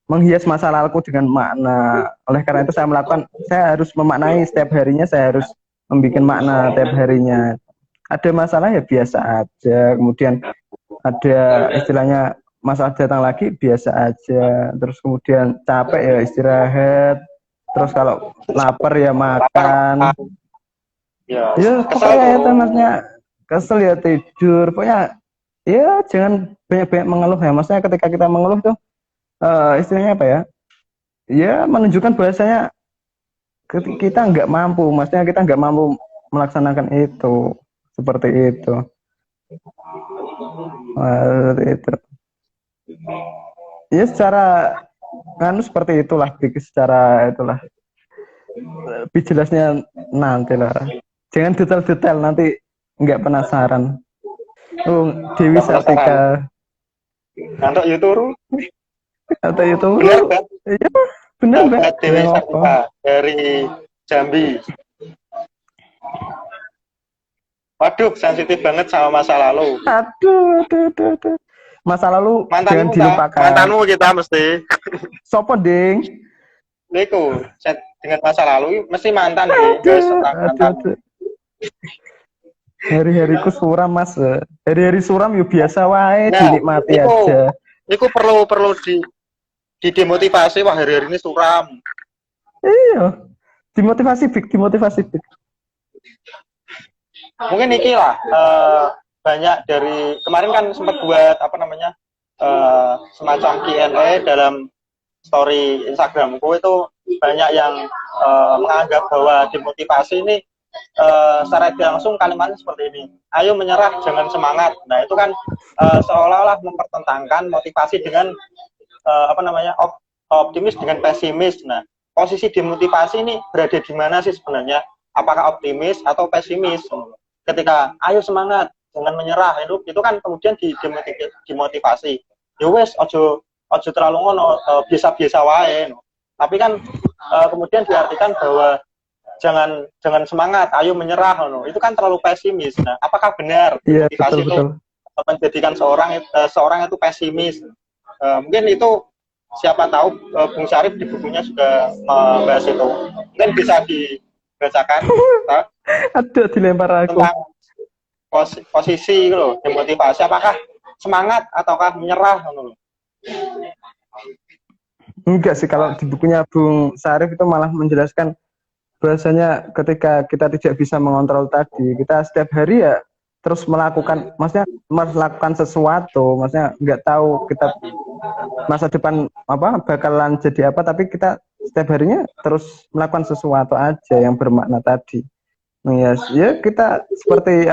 menghias masa laluku dengan makna. Oleh karena itu saya harus memaknai setiap harinya, saya harus membuat makna setiap harinya. Ada masalah ya biasa aja, kemudian ada istilahnya masalah datang lagi biasa aja, terus kemudian capek ya istirahat, terus kalau lapar ya makan, ya pokoknya itu maksudnya kesel ya tidur, pokoknya ya jangan banyak-banyak mengeluh ya. Maksudnya ketika kita mengeluh tuh istilahnya apa ya, ya menunjukkan bahwasanya kita nggak mampu, maksudnya kita nggak mampu melaksanakan itu, seperti itu. Ya secara seperti itulah, secara itulah. Lebih jelasnya nanti lah. Jangan detail-detail, nanti nggak penasaran. Dewi Sartika. Untuk YouTube. Atau YouTube. Benar, Mbak? Iya, benar, Mbak. Dewi Sartika dari Jambi. Waduh, sensitif banget sama masa lalu. Aduh. Masa lalu jangan dilupakan. Mantanmu kita mesti. Sopo, Ding? Niku, dengan masa lalu mesti mantan nih, guys. Aduh. Hari-hariku suram, Mas. Hari-hari suram yuk biasa wae, dinikmati aja. Niku perlu didemotivasi, wah hari-hari ini suram. Iya. Dimotivasi big. Mungkin iki lah banyak dari kemarin kan sempat buat semacam Q&A dalam story Instagramku, itu banyak yang menganggap bahwa demotivasi ini secara langsung kalimatnya seperti ini, ayo menyerah jangan semangat. Nah itu kan seolah-olah mempertentangkan motivasi dengan optimis dengan pesimis. Nah posisi demotivasi ini berada di mana sih sebenarnya, apakah optimis atau pesimis? Ketika ayo semangat jangan menyerah, itu kan kemudian dimotivasi. Ya wes ojo terlalu ngono, biasa-biasa wae. Tapi kan kemudian diartikan bahwa jangan semangat, ayo menyerah. Itu kan terlalu pesimis. Nah, apakah benar motivasi itu menjadikan seorang itu pesimis? Mungkin itu siapa tahu Bung Syarif di bukunya juga membahas itu. Mungkin bisa dibacakan. Aduh, dilempar aku. Tentang posisi loh, demotivasi, apakah semangat ataukah menyerah? Enggak sih, kalau di bukunya Bung Syarif itu malah menjelaskan bahwasanya ketika kita tidak bisa mengontrol tadi, kita setiap hari ya terus melakukan sesuatu, maksudnya nggak tahu kita masa depan bakalan jadi apa, tapi kita setiap harinya terus melakukan sesuatu aja yang bermakna tadi. Ya kita seperti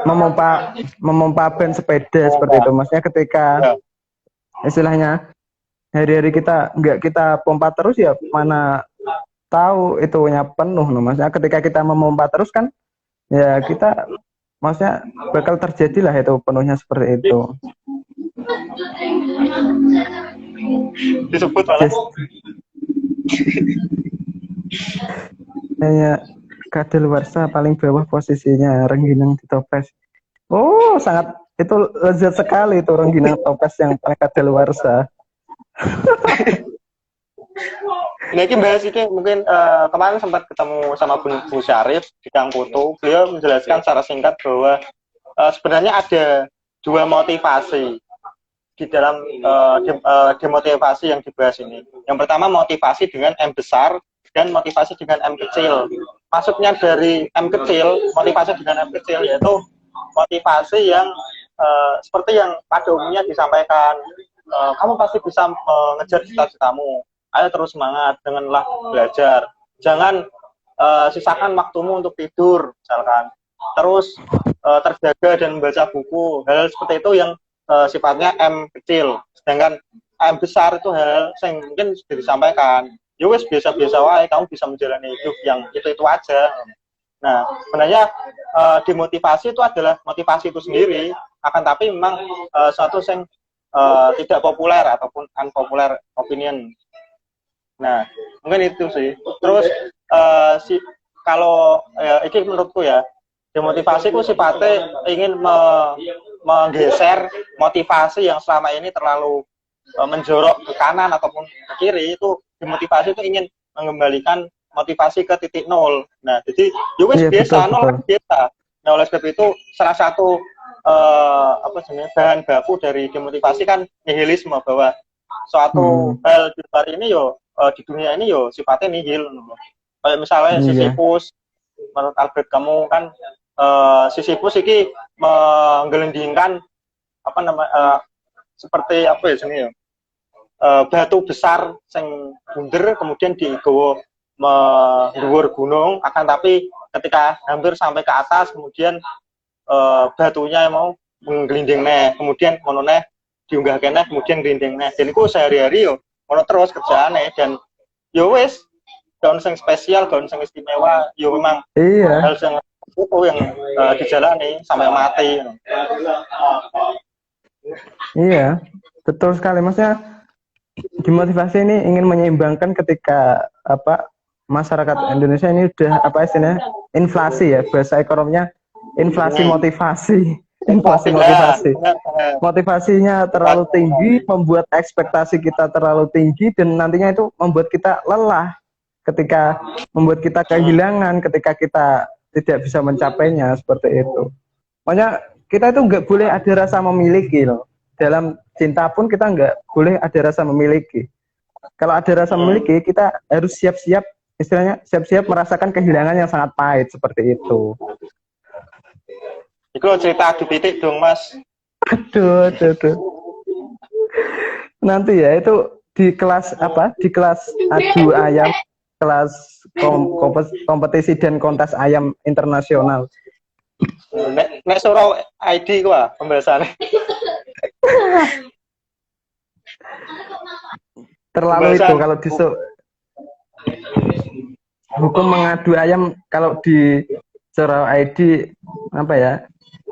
memompa ban sepeda seperti itu, maksudnya ketika istilahnya hari-hari kita nggak kita pompa terus ya mana tahu itunya penuh, maksudnya ketika kita memompa terus kan ya kita maksudnya bakal terjadilah itu penuhnya seperti itu. Disebut malah. Kayak kadaluarsa paling bawah posisinya, rengginang di toples. Oh, sangat itu lezat sekali itu rengginang toples yang mereka daluarsa. Nah, ini bahas ini mungkin kemarin sempat ketemu sama Bu Syarif di Kang Putu. Beliau menjelaskan secara singkat bahwa sebenarnya ada dua motivasi di dalam demotivasi yang dibahas ini. Yang pertama motivasi dengan M besar dan motivasi dengan M kecil. Maksudnya dari M kecil, motivasi dengan M kecil yaitu motivasi yang seperti yang pada umumnya disampaikan, kamu pasti bisa mengejar cita-citamu. Ayo terus semangat, denganlah belajar. Jangan sisakan waktumu untuk tidur, misalkan. Terus terjaga dan membaca buku. Hal seperti itu yang sifatnya M kecil. Sedangkan M besar itu hal yang mungkin sudah disampaikan. Ya wes biasa-biasa wae, kamu bisa menjalani hidup yang itu aja. Nah, sebenarnya dimotivasi itu adalah motivasi itu sendiri, akan tapi memang suatu yang tidak populer ataupun unpopular opinion. Nah, mungkin itu sih. Terus kalau ini menurutku ya, demotivasi itu sifatnya ingin menggeser motivasi yang selama ini terlalu menjorok ke kanan ataupun ke kiri. Itu demotivasi itu ingin mengembalikan motivasi ke titik nol. Nah, jadi wes biasa, nol biasa. Nah, oleh sebab itu salah satu bahan baku dari demotivasi kan nihilisme, bahwa suatu hal di luar ini di dunia ini sifatnya nihil. Kayak misalnya Sisyphus, menurut Albert Camus kan Sisyphus ini menggelindingkan seperti apa ya sini batu besar yang bunder kemudian digawa mendhuwur gunung, akan tapi ketika hampir sampai ke atas kemudian batunya mau menggelinding kemudian monone diunggah kene kemudian gelinding dan itu sehari-hari ono terus kerjaane, dan wes gaun sing spesial, gaun sing istimewa memang hal yang dijalani sampai mati. Iya, betul sekali. Maksudnya dimotivasi ini ingin menyeimbangkan ketika masyarakat Indonesia ini udah istilahnya inflasi ya, bahasa ekonominya inflasi motivasi. Motivasinya terlalu tinggi, membuat ekspektasi kita terlalu tinggi, dan nantinya itu membuat kita lelah ketika membuat kita kehilangan ketika kita tidak bisa mencapainya, seperti itu. Makanya kita itu nggak boleh ada rasa memiliki loh. Dalam cinta pun kita nggak boleh ada rasa memiliki. Kalau ada rasa memiliki, kita harus siap-siap, istilahnya siap-siap merasakan kehilangan yang sangat pahit, seperti itu. Itu cerita adu pitik dong, Mas. Aduh. Nanti ya itu di kelas di kelas adu ayam, kelas kompetisi dan kontes ayam internasional. Nek surau ID gua pembahasannya. Terlalu itu kalau di hukum mengadu ayam kalau di surau ID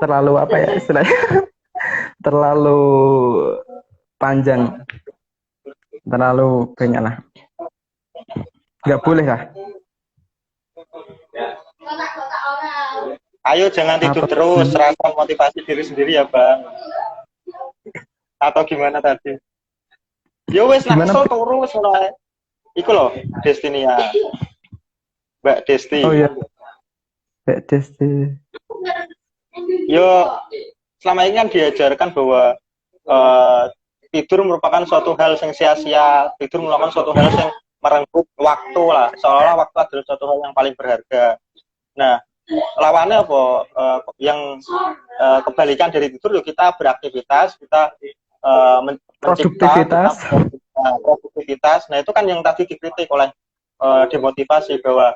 terlalu istilahnya terlalu panjang, terlalu banyak lah, nggak boleh lah. Ayo jangan tidur terus, rasa motivasi diri sendiri ya Bang. Atau gimana tadi? Yo wes langsung turu mulai. Iku loh Destiny ya, Mbak Desti. Oh iya, Mbak Desti. Yo selama ini kan diajarkan bahwa tidur merupakan suatu hal yang sia-sia, tidur merupakan suatu hal yang merengkuh waktu lah, seolah waktu adalah suatu hal yang paling berharga. Nah, lawannya apa? Yang kebalikan dari tidur, yuk kita beraktivitas, kita produktivitas. Produktivitas. Nah, itu kan yang tadi dikritik oleh demotivasi, bahwa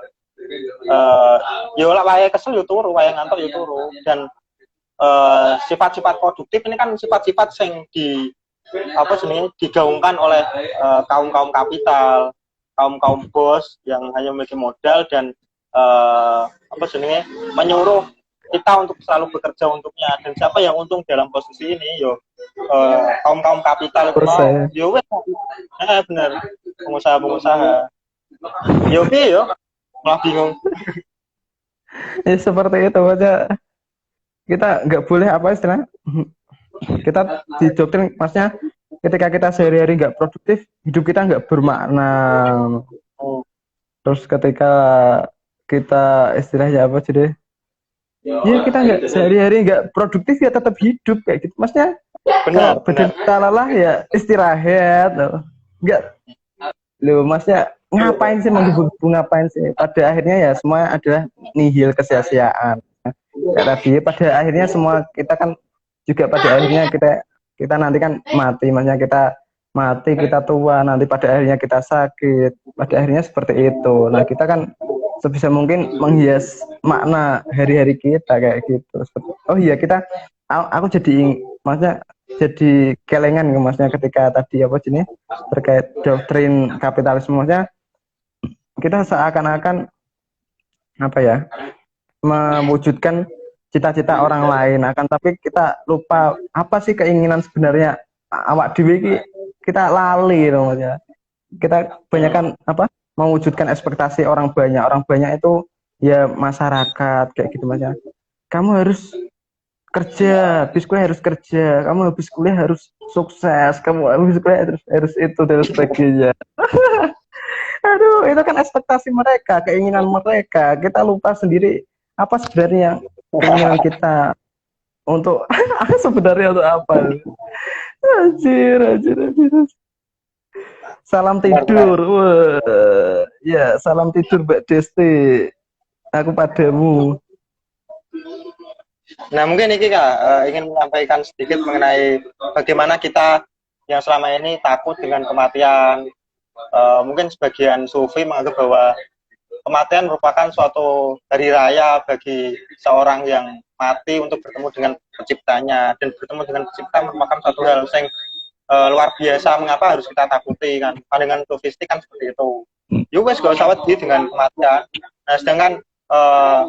yo lah wae kesel yo turu, wae ngantuk yo turu, dan sifat-sifat produktif ini kan sifat-sifat yang digaungkan oleh kaum kapital, kaum bos yang hanya memiliki modal dan menyuruh kita untuk selalu bekerja untuknya. Dan siapa yang untung dalam posisi ini? Yo kaum kapital itu mau. Yo benar, pengusaha. Yo malah bingung. Seperti itu aja. kita nggak boleh apa istilahnya, kita didoktrin, maksudnya ketika kita sehari-hari nggak produktif, hidup kita nggak bermakna. Terus ketika kita istilahnya apa sih deh? Ya kita nggak sehari-hari nggak produktif ya tetap hidup kayak gitu. Maksudnya Benar, badan benar. kita lelah ya istirahat. Loh. Nggak, loh maksudnya ngapain sih menggebu-gebu, ngapain sih? Pada akhirnya ya semua adalah nihil, kesia-siaan. Kayak tadi pada akhirnya semua kita kan juga pada akhirnya kita nanti kan mati, maksudnya kita mati, kita tua, nanti pada akhirnya kita sakit, pada akhirnya seperti itu. Nah kita kan sebisa mungkin menghias makna hari-hari kita kayak gitu. Oh iya aku jadi maksudnya jadi kelengan maksudnya ketika tadi apa sini terkait doktrin kapitalisme, maksudnya kita seakan-akan apa ya, mewujudkan cita-cita orang lain, akan tapi kita lupa apa sih keinginan sebenarnya awak dewe iki, kita lali loh maksudnya. Kita kebanyakan apa mewujudkan ekspektasi orang banyak itu ya masyarakat kayak gitu maksudnya. Kamu harus kerja, habis kuliah harus kerja, kamu habis kuliah harus sukses, kamu habis kuliah harus itu dan sebagainya. Aduh, itu kan ekspektasi mereka, keinginan mereka. Kita lupa sendiri apa sebenarnya keinginan kita untuk sebenarnya untuk apa. Anjir. Salam tidur. Wah. Ya, salam tidur Mbak Desti. Aku padamu. Nah, mungkin ini Kak, ingin menyampaikan sedikit mengenai bagaimana kita yang selama ini takut dengan kematian. Mungkin sebagian sufi menganggap bahwa kematian merupakan suatu hari raya bagi seorang yang mati untuk bertemu dengan penciptanya, dan bertemu dengan pencipta merupakan suatu hal yang luar biasa. Mengapa harus kita takuti kan? Dengan sufistik kan seperti itu. Wes gak usah wedi dengan kematian. Nah, sedangkan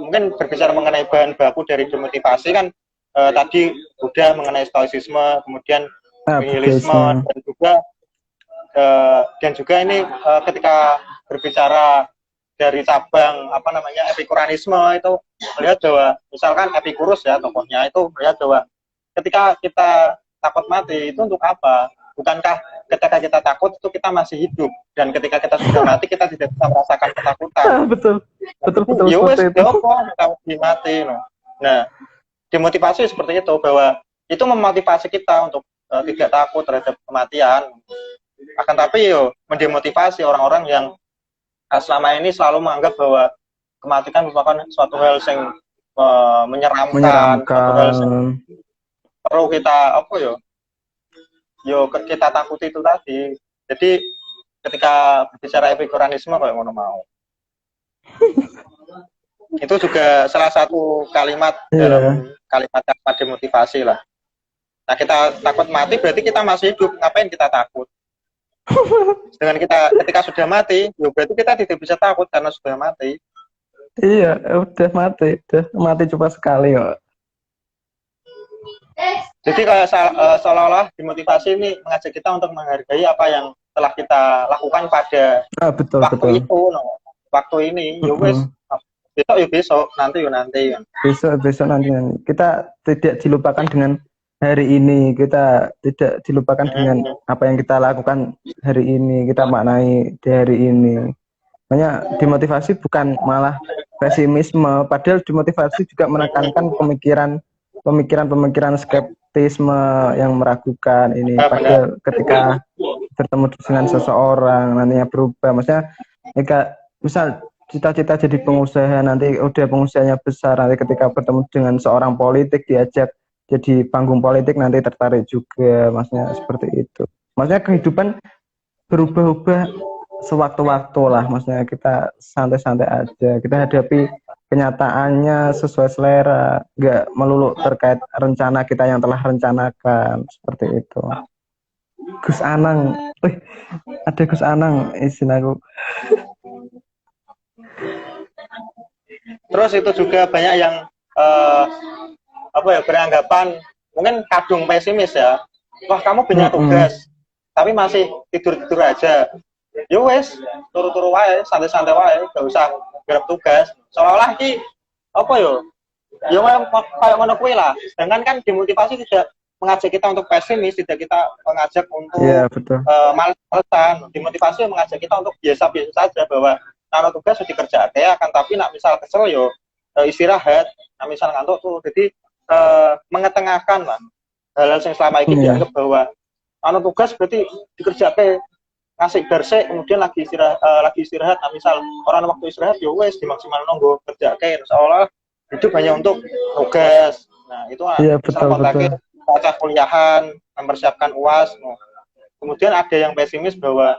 mungkin berbicara mengenai bahan baku dari demotivasi kan tadi udah mengenai stoicisme, kemudian nihilisme, dan juga ini ketika berbicara dari cabang apa namanya epikuranisme itu melihat bahwa misalkan Epikurus ya tokohnya itu melihat bahwa ketika kita takut mati itu untuk apa? Bukankah ketika kita takut itu kita masih hidup, dan ketika kita sudah mati kita tidak bisa merasakan ketakutan. Betul. Ya wes, kita mati. Nah, demotivasi seperti itu, bahwa itu memotivasi kita untuk tidak takut terhadap kematian. Akan tapi mendemotivasi orang-orang yang selama ini selalu menganggap bahwa kematian merupakan suatu hal yang menyeramkan. Suatu hal yang perlu kita kita takuti itu tadi. Jadi ketika berbicara epikuranisme kayak ngono mau. Itu juga salah satu kalimat dalam kalimat demotivasi lah. Nah, kita takut mati berarti kita masih hidup, ngapain kita takut? Dengan kita ketika sudah mati, berarti kita tidak bisa takut karena sudah mati. Iya, udah mati cuma sekali kok. Jadi kayak seolah-olah demotivasi ini mengajak kita untuk menghargai apa yang telah kita lakukan pada waktu itu, waktu ini. Besok nanti besok nanti. Kita tidak dilupakan dengan hari ini, kita tidak dilupakan dengan apa yang kita lakukan hari ini, kita maknai di hari ini. Makanya demotivasi bukan malah pesimisme, padahal demotivasi juga menekankan pemikiran skeptisme yang meragukan ini. Padahal ketika bertemu dengan seseorang nantinya berubah, maksudnya misal cita-cita jadi pengusaha, nanti udah pengusahanya besar, nanti ketika bertemu dengan seorang politik diajak jadi panggung politik nanti tertarik juga, maksudnya seperti itu. Maksudnya kehidupan berubah-ubah sewaktu-waktu lah, maksudnya kita santai-santai aja, kita hadapi kenyataannya sesuai selera, nggak melulu terkait rencana kita yang telah rencanakan, seperti itu. Gus Anang, ada Gus Anang izin aku. Terus itu juga banyak yang beranggapan mungkin kadung pesimis ya. Wah, kamu punya tugas tapi masih tidur aja. Ya wes, turu-turu wae, santai-santai wae, gak usah garap tugas. Seolah-olah ki Ya kayak ngono kuwi lah. Sedangkan kan demotivasi tidak mengajak kita untuk pesimis, tidak kita mengajak untuk Iya, betul. males-malesan. Demotivasi mengajak kita untuk biasa-biasa saja bahwa kalau tugas sudah dikerjakan akan tapi nak misal kesel yo istirahat, nak misal ngantuk tuh. Jadi mengetengahkan lah hal-hal yang selama ini dianggap bahwa anu tugas berarti dikerjakan ngasih bersih kemudian lagi istirahat nah misal orang waktu istirahat ya wes dimaksimal nunggu kerjakan seolah hidup hanya untuk tugas. Nah itu Iya, betul, betul. baca kuliahan mempersiapkan UAS. Nah, kemudian ada yang pesimis bahwa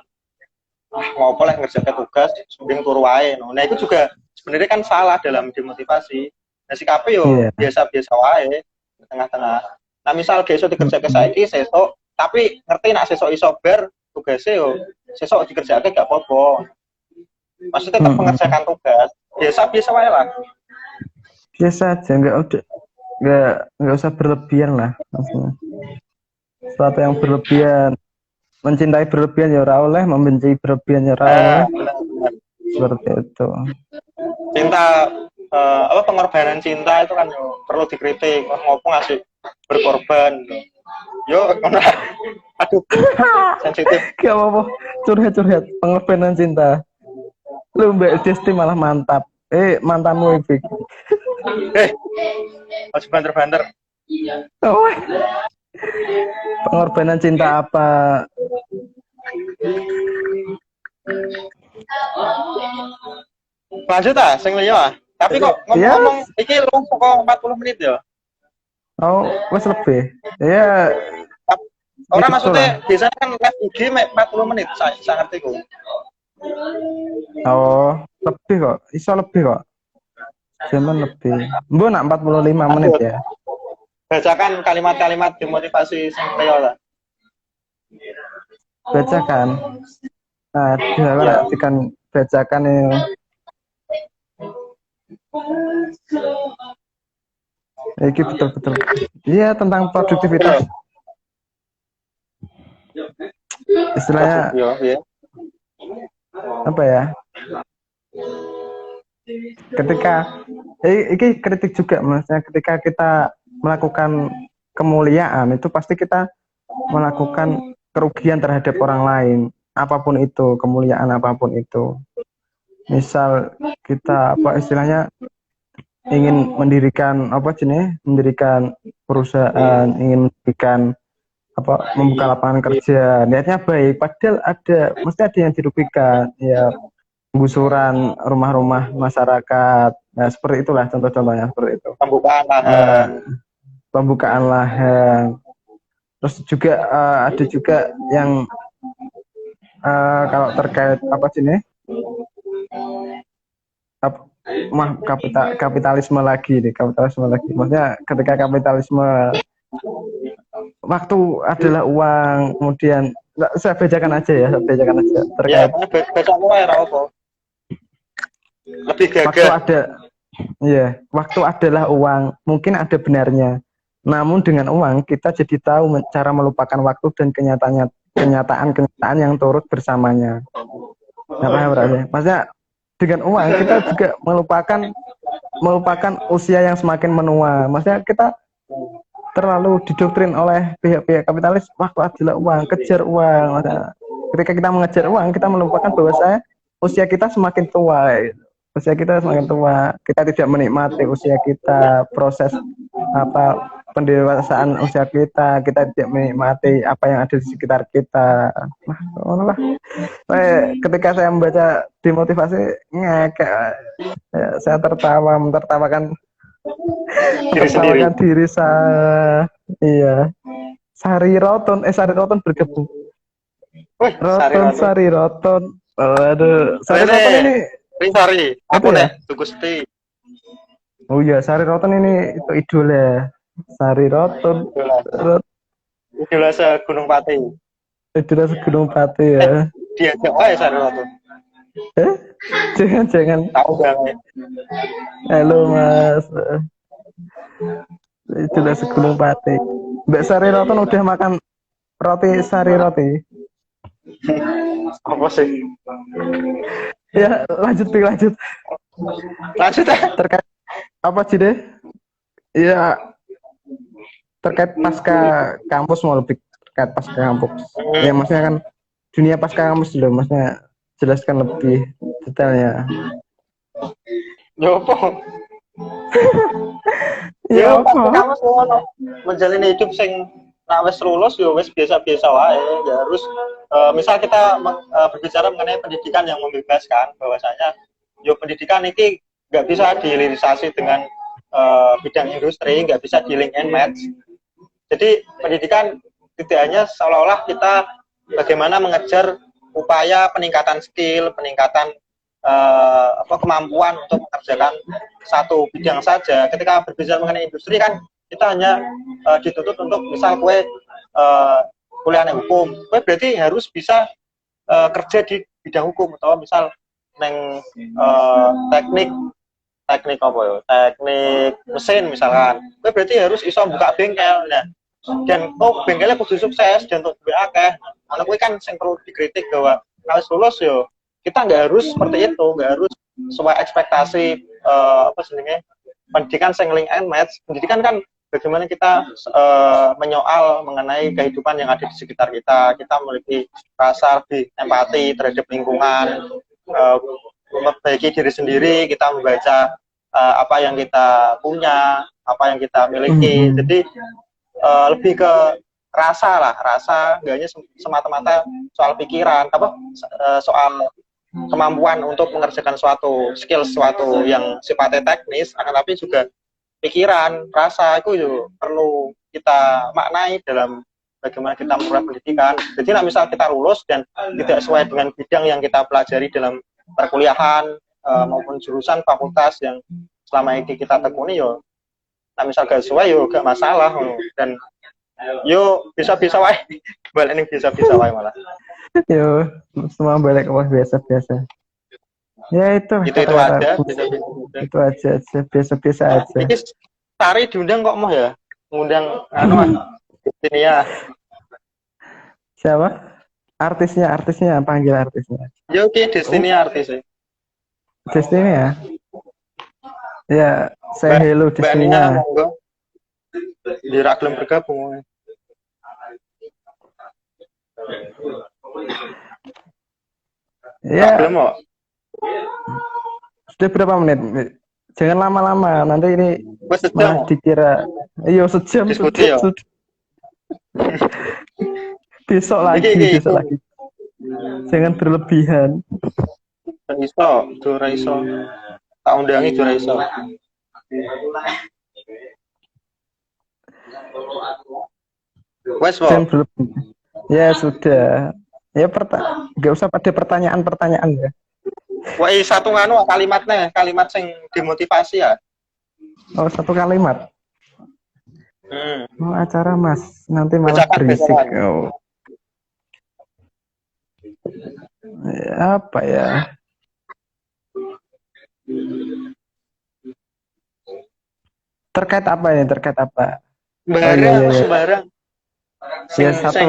mau boleh ngerjakan tugas mending turu wae. Nah itu juga sebenarnya kan salah dalam demotivasi. Nah sikapnya yo biasa-biasa wae di tengah-tengah. Nah misal besok dikerjakan saiki sesuk tapi ngerti nak sesuk iso ber tugasnya yo sesuk dikerjakan gak apa-apa. Maksudnya tetap mengerjakan tugas biasa-biasa wae lah. Biasa aja, nggak usah berlebihan lah maksudnya. Sesuatu yang berlebihan, mencintai berlebihan ya ora oleh, membenci berlebihan ya ora oleh. Seperti itu. Cinta pengorbanan cinta itu kan perlu dikritik. Ngopo ngasih berkorban. Yo, aduh, sensitif. Gak apa-apa, curhat pengorbanan cinta. Lu Mbak Desti malah mantap. Mantanmu Ibik. Masih banter-banter. Oh, pengorbanan cinta apa? Lanjut sing liya. Tapi kok ngomong iki lu kok 40 menit ya? Oh, wes lebih. Iya. Orang maksudnya biasanya kan live IG 40 menit, saya ngerti kok. Oh, lebih kok. Iso lebih kok. Zaman lebih. Mbok nak 45 menit ya. Bacakan kalimat-kalimat demotivasi sing liya lah. Bacakan. Ada kan bacakan ya. Iki betul-betul. Iya tentang produktivitas. Istilahnya apa ya? Ketika ini kritik juga maksudnya ketika kita melakukan kemuliaan itu pasti kita melakukan kerugian terhadap orang lain, apapun itu, kemuliaan apapun itu. Misal kita istilahnya ingin mendirikan mendirikan perusahaan, ingin mendirikan membuka lapangan kerja, niatnya baik, padahal mesti ada yang dirugikan, ya penggusuran rumah-rumah masyarakat, nah seperti itulah contoh-contohnya seperti itu. Pembukaan lahan, terus juga ada juga yang kalau terkait kapitalisme lagi, maksudnya ketika kapitalisme waktu adalah uang, kemudian saya bacakan aja terkait lebih gagah. Waktu adalah uang, mungkin ada benarnya, namun dengan uang kita jadi tahu cara melupakan waktu dan kenyataan yang turut bersamanya. Maksudnya dengan uang kita juga melupakan usia yang semakin menua. Maksudnya kita terlalu didoktrin oleh pihak-pihak kapitalis, waktu adalah uang, kejar uang. Maksudnya, ketika kita mengejar uang, kita melupakan bahwa usia kita semakin tua. Usia kita semakin tua, kita tidak menikmati usia kita, proses pendewasaan usia kita tidak menikmati apa yang ada di sekitar kita. Ketika saya membaca demotivasi, saya mentertawakan diri saya. Iya. Sari Roton bergabung. Sari Roton. Aduh, Sari Roton ini. Apa nih? Gusti. Oh iya, Sari Roton ini itu idola. Sari Roton. Idola Gunung Pati. Gunung Pati ya. Dia aja Sari Roton. Jangan. Tahu banget. Halo Mas. Idola Gunung Pati. Mbak Sari Roton udah makan roti Sari Roti? Apa sih? Ya, lanjut. Terkait apa sih deh? Ya terkait pasca kampus mau lebih terkait pasca kampus. Ya maksudnya kan dunia pasca kampus dulu, maksudnya jelaskan lebih detailnya. Yo apa? Ya Yo pas apa? kamu ngono. Menjalani hidup sing nak wis lulus yo wis biasa-biasa wae. Ya harus misal kita berbicara mengenai pendidikan yang membebaskan bahwasanya yo pendidikan ini nggak bisa dihilirisasi dengan bidang industri, nggak bisa di link and match. Jadi pendidikan tidak hanya seolah-olah kita bagaimana mengejar upaya peningkatan skill, peningkatan kemampuan untuk mengerjakan satu bidang saja. Ketika berbicara mengenai industri kan kita hanya dituntut untuk misal kue kuliah hukum, kue berarti harus bisa kerja di bidang hukum atau misal neng teknik apa ya, teknik mesin misalkan, kue berarti harus iso buka bengkel. Nah, dan bengkelnya kudu sukses dan untuk akeh. Karena kue kan yang perlu dikritik bahwa harus lulus yo kita nggak harus seperti itu, nggak harus sesuai ekspektasi pendidikan yang link and match. Pendidikan kan bagaimana kita menyoal mengenai kehidupan yang ada di sekitar kita memiliki rasa lebih empati terhadap lingkungan, memperbaiki diri sendiri, kita membaca apa yang kita punya, apa yang kita miliki. Jadi lebih ke rasa nggak hanya semata-mata soal pikiran, soal kemampuan untuk mengerjakan suatu yang sifatnya teknis, akan tapi juga pikiran, rasa itu juga perlu kita maknai dalam bagaimana kita memperoleh pendidikan. Jadi misal kita lulus dan tidak sesuai dengan bidang yang kita pelajari dalam perkuliahan maupun jurusan fakultas yang selama ini kita tekuni, yo misal gak sesuai yo gak masalah, dan yo bisa-bisa wae balik ini bisa-bisa wae malah. Yo, semua balik ke biasa-biasa. Ya itu aja. Itu aja biasa-biasa aja. Ini Tari diundang kok mau ya? Ngundang ini ya. Siapa? Artisnya, panggil artisnya. Yo oke, Destiny artisnya. Destiny ya? Ya, saya hello Destiny-nya. Di Raglem bergabung. Ya. Sudah berapa menit? Jangan lama-lama, nanti ini malah dikira. Iya sejam. Besok lagi. Jangan berlebihan. Raiso. Tak undangi Raiso. Wes, ya sudah. Ya nggak usah pada pertanyaan ya. Wah, satu kalimat sing dimotivasi ya. Oh, satu kalimat. Oh, acara Mas, nanti malah berisik. Oh. Ya, apa ya? Terkait apa ini? Terkait apa? Sembarang. Ya, satu.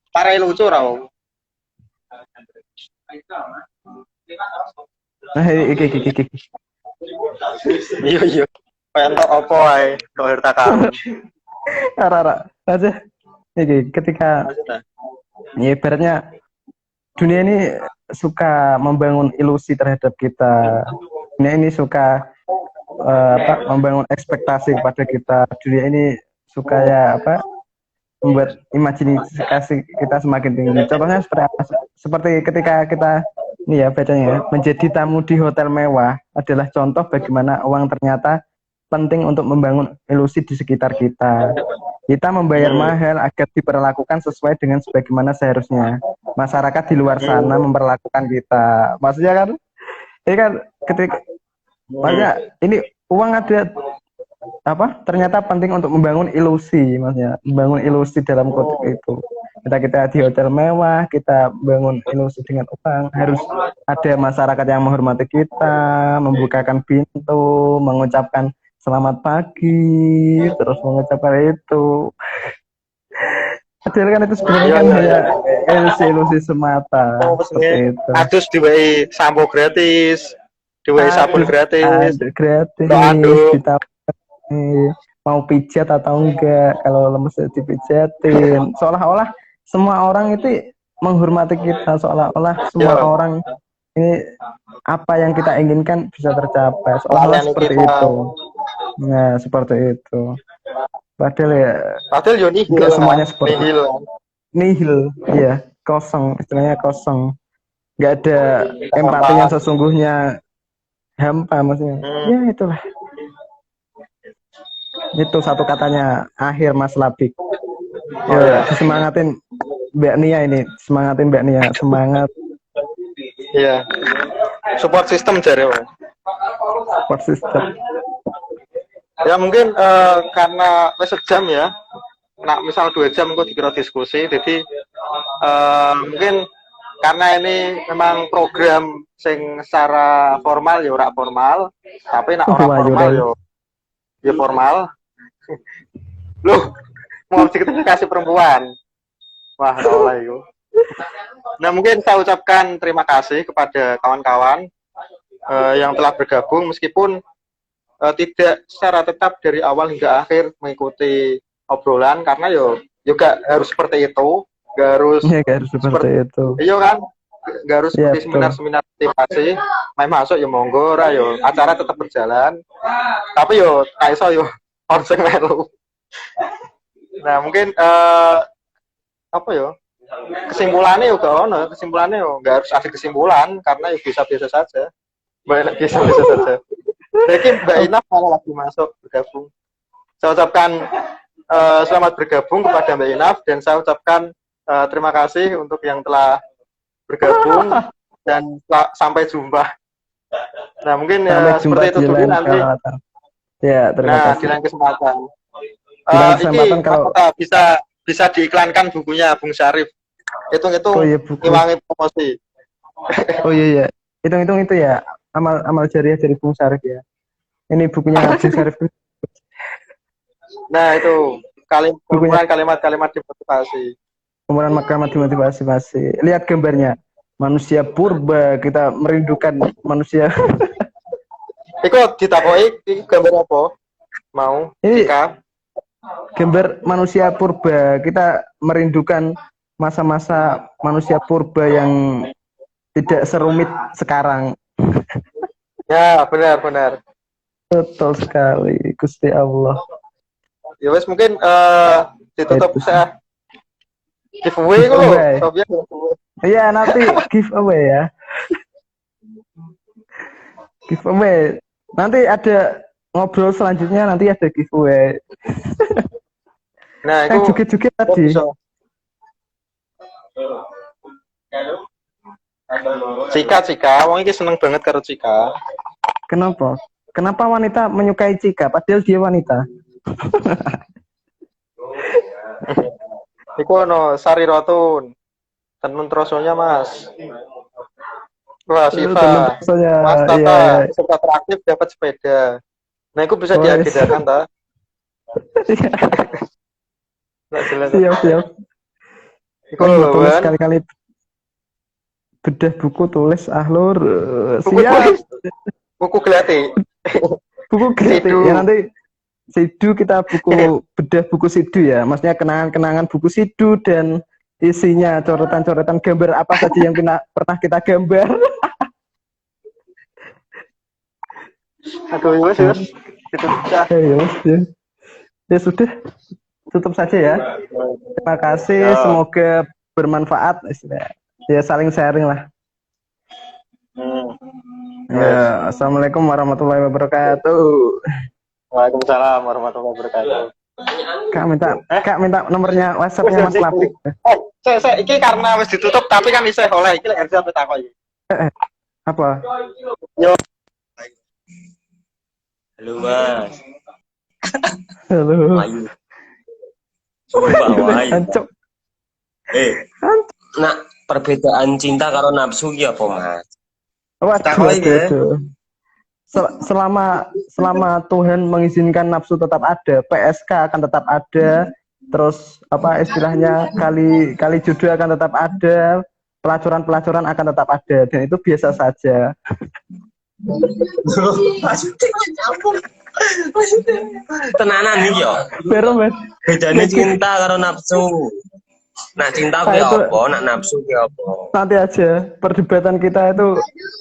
Parai lucu raw. Iki. Iya. Pentok opo ae, kok harta karun. Ara aja. Iki ketika ya ibaratnya dunia ini suka membangun ilusi terhadap kita. Dunia ini suka membangun ekspektasi kepada kita. Dunia ini suka membuat imajinasi kita semakin tinggi. Contohnya seperti ketika kita ini ya bacanya menjadi tamu di hotel mewah adalah contoh bagaimana uang ternyata penting untuk membangun ilusi di sekitar kita. Kita membayar mahal agar diperlakukan sesuai dengan sebagaimana seharusnya. Masyarakat di luar sana memperlakukan kita. Maksudnya kan ini kan ketika ini uang ada ternyata penting untuk membangun ilusi, maksudnya membangun ilusi dalam konteks itu. Kita di hotel mewah, kita bangun ilusi dengan uang, harus ada masyarakat yang menghormati kita, membukakan pintu, mengucapkan selamat pagi, terus mengucapkan itu. Padahal kan itu sebenarnya kan hanya ilusi semata. Seperti itu. Adus diwai sampo gratis, diwai sabun gratis, gratis, mau pijat atau enggak, kalau lemes ya dipijatin. Seolah-olah semua orang itu menghormati kita, seolah-olah semua Ya. orang ini apa yang kita inginkan bisa tercapai, seolah-olah Melayani seperti kita. itu. Nah, seperti itu. Padahal ya Padahal yo nihil enggak kan? semuanya seperti Nihil. nihil, iya, kosong, istilahnya kosong. Enggak ada empati yang sesungguhnya, hampa maksudnya. Ya itulah. Itu satu katanya akhir Mas Labik. Ya, semangatin Mbak Nia ini, semangatin Mbak Nia, semangat Iya. Support system jare, Mas. support system. Ya mungkin karena wis sejam ya. Nah, misal 2 jam kok dikira diskusi, jadi mungkin karena ini memang program sing secara formal ya ora formal, tapi nak ora Wah, formal Yudan. ya formal. Loh, mau kasih perempuan. Wah, oleh itu. Nah, mungkin saya ucapkan terima kasih kepada kawan-kawan yang telah bergabung meskipun tidak secara tetap dari awal hingga akhir mengikuti obrolan karena yo juga harus seperti itu, nggak harus Ya, kayak harus seperti itu. iya kan, nggak harus Iya, seperti betul. seminar-seminar motivasi, main masuk ya monggo ora yo acara tetap berjalan, tapi yo kaiso yo konseng melu. Nah mungkin apa yo kesimpulannya yo gak ono, kesimpulannya yo nggak harus ada kesimpulan karena yo biasa-biasa saja, biasa-biasa saja. Jadi Mbak Ina malah lagi masuk bergabung. Saya ucapkan selamat bergabung kepada Mbak Inaf dan saya ucapkan terima kasih untuk yang telah bergabung dan sampai jumpa. Nah mungkin Sampai jumpa seperti itu di dulu lain nanti. kesempatan. Ya, terima Nah kasih. di lain kesempatan. Di lain kesempatan Ini kalau bisa diiklankan bukunya Bung Syarif. Hitung-hitung oh iya buku. ngilangi promosi. Oh iya ya. Hitung-hitung itu ya amal jariah dari Bung Syarif ya. Ini bukunya Bung Syarif. Nah itu Bukunya. kalimat-kalimat dimotivasi. Kemudian makamat dimotivasi. Lihat gambarnya. Manusia purba, kita merindukan manusia. Iku ditakoi iki gambar apa? Mau? Ini Jika gambar manusia purba, kita merindukan masa-masa manusia purba yang tidak serumit sekarang. ya benar. Betul sekali, Gusti Allah. Ya wes mungkin ditutup Itu. saya giveaway kok Giveaway. Sofian giveaway. Iya, nanti giveaway ya. Giveaway. Nanti ada ngobrol selanjutnya, nanti ada giveaway. Nah itu Joget-joget tadi. bisa. Cika, wong iki seneng banget karo Cika. Kenapa? Kenapa wanita menyukai Cika? Padahal dia wanita. Iku ono Sari Rotun. Tenun trosonya Mas. Wah, Siva. Maksudnya, Mas Tata, iya. serta terakhir dapat sepeda. Nah, itu bisa Oh, diagendakan, ta? Nggak jelas. Siap. Iku Kan lho, tulis Wan. kali-kali bedah buku tulis Lur. Buku Siap. tulis. Buku gelati. Buku gratis Sidu. ya, nanti Sidu kita buku bedah buku Sidu ya. Maksudnya kenangan-kenangan buku Sidu dan isinya coretan-coretan gambar apa saja yang pernah kita gambar. Aduh, wes. Itu bisa. Ya sudah, tutup saja ya. Terima kasih, Ya. semoga bermanfaat. Ya saling sharing lah. Ya, assalamualaikum warahmatullahi wabarakatuh. Waalaikumsalam warahmatullahi wabarakatuh. Kak minta nomornya WhatsApp-nya Mas Lapik. Iki karena wis ditutup tapi kan isih oleh iki lek sampe takoi. Apa? Yo. Halo Mas. Halo. Ayu. Sumpah wae. Ancok. Nak perbedaan cinta karo nafsu ki apa Mas? Waduh. Selama Tuhan mengizinkan nafsu tetap ada, PSK akan tetap ada, terus apa istilahnya kali jodoh akan tetap ada, pelacuran akan tetap ada, dan itu biasa saja. Tenanan iki yo. Pero Mas, Bedane cinta karo nafsu. Nak cinta kuwi apa, nak nafsu kuwi apa? nanti aja perdebatan kita itu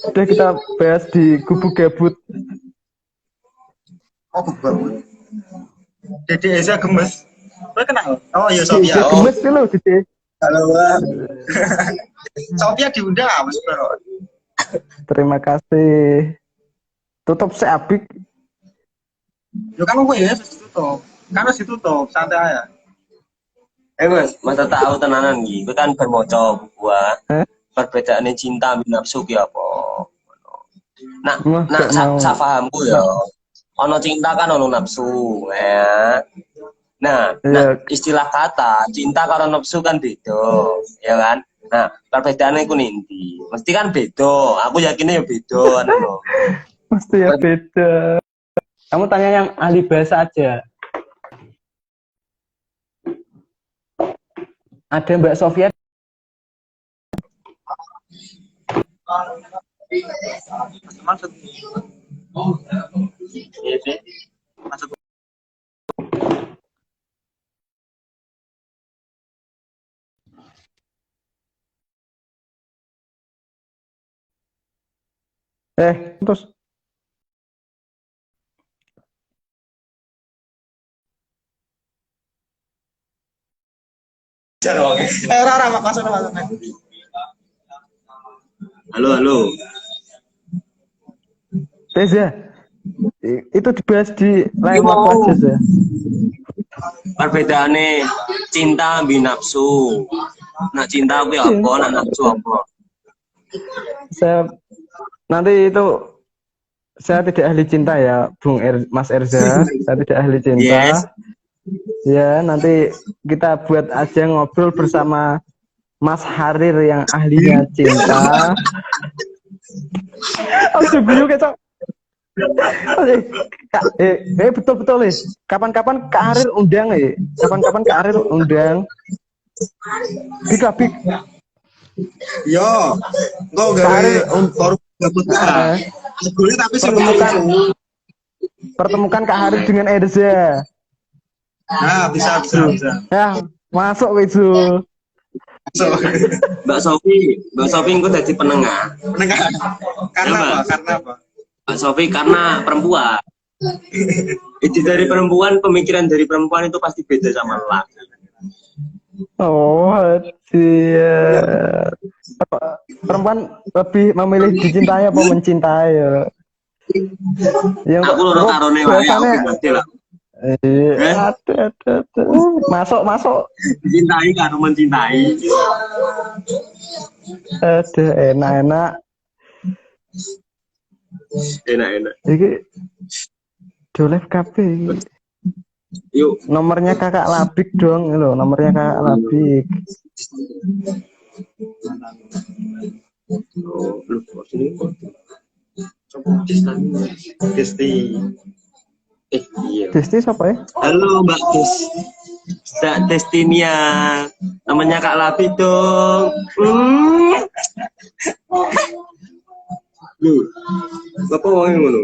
udah kita bahas di Gubuk Gabut. Oh, bangun. Dede Eza gemes. Lo kenal? Oh iya Dia Sofia. Oh, gemes dulu Dede. halo Bang. Sofia diundang Mas Bro. Terima kasih. Tutup seabik. Yo kan gue ya ditutup. Kan harus ditutup, santai aja. Mas, masa tahu tenanan iki. Kowe kan bermaca buku Hah? perbedaane cinta ambek nafsu ki apa. Nak Wah, nak gak mau. safahamku ya. Ono cinta kan ono nafsu, ya. Nah, Iya. istilah kata cinta karo nafsu kan beda, ya kan? Nah, perbedaannya iku ndi? Mesti kan beda. Aku yakinnya ya beda kan. Mesti ya beda. Kamu tanya yang ahli bahasa aja. Ada Mbak Sofia. Maksud Iya sih. maksud Terus ora maksudnya. Halo, halo. Teza. Itu dibahas di lain Iya, waktu mau. aja, Za. Perbedaannya cinta ambek nafsu. Nak cinta kuwi apa, nak nafsu apa? Saya nanti itu saya tidak ahli cinta ya, Mas Erza. Saya tidak ahli cinta. Yes. Ya, nanti kita buat aja ngobrol bersama Mas Harir yang ahlinya cinta. Aduh, bingung kecok. Betul-betul, kapan-kapan Kak Harir undang, kapan-kapan Kak Harir undang. Bik. Yo, engko gawe forum gabut bisa. Boleh tapi sing Pertemukan Kak Harir dengan Erza. Nah, bisa. Ya, masuk itu. So, Mbak Sofi engko dadi penengah. menengah. Karena apa? Mbak Sofi karena perempuan. Itu dari perempuan, pemikiran dari perempuan itu pasti beda sama laki. Oh, iya. Perempuan lebih memilih dicintai apa mencintai ya? Yang Aku loro karone wae aku pribadi lah. Ada. Masuk. Dicintai karo mencintai. Ada enak-enak. Enak-enak. Iki Dolef kafe. Yuk, Nomornya Kakak Labik dong, lo. Nomornya Kakak Labik. oh, lu kok sini kok. Coba Desti. Iya. Desti siapa ya? Halo Mbak Destinia. Namanya Kak Labi dong. Lu, apa wong ngono?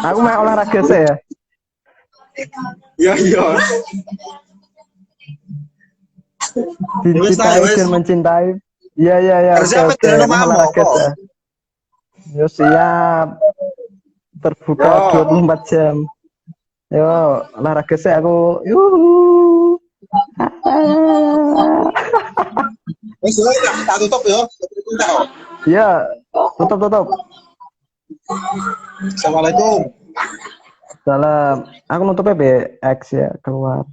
Aku main olahraga saya. Iya. Dicintai dan mencintai. Iya. Harusnya apa, jalan sama Olahraga kok. saya. Yo siap. Terbuka 24 jam. Yo, olahraga saya aku. Yuhu. Wes tak tutup yo. Iya, tutup. Assalamualaikum. Salam. Aku nutupnya BX ya, keluar.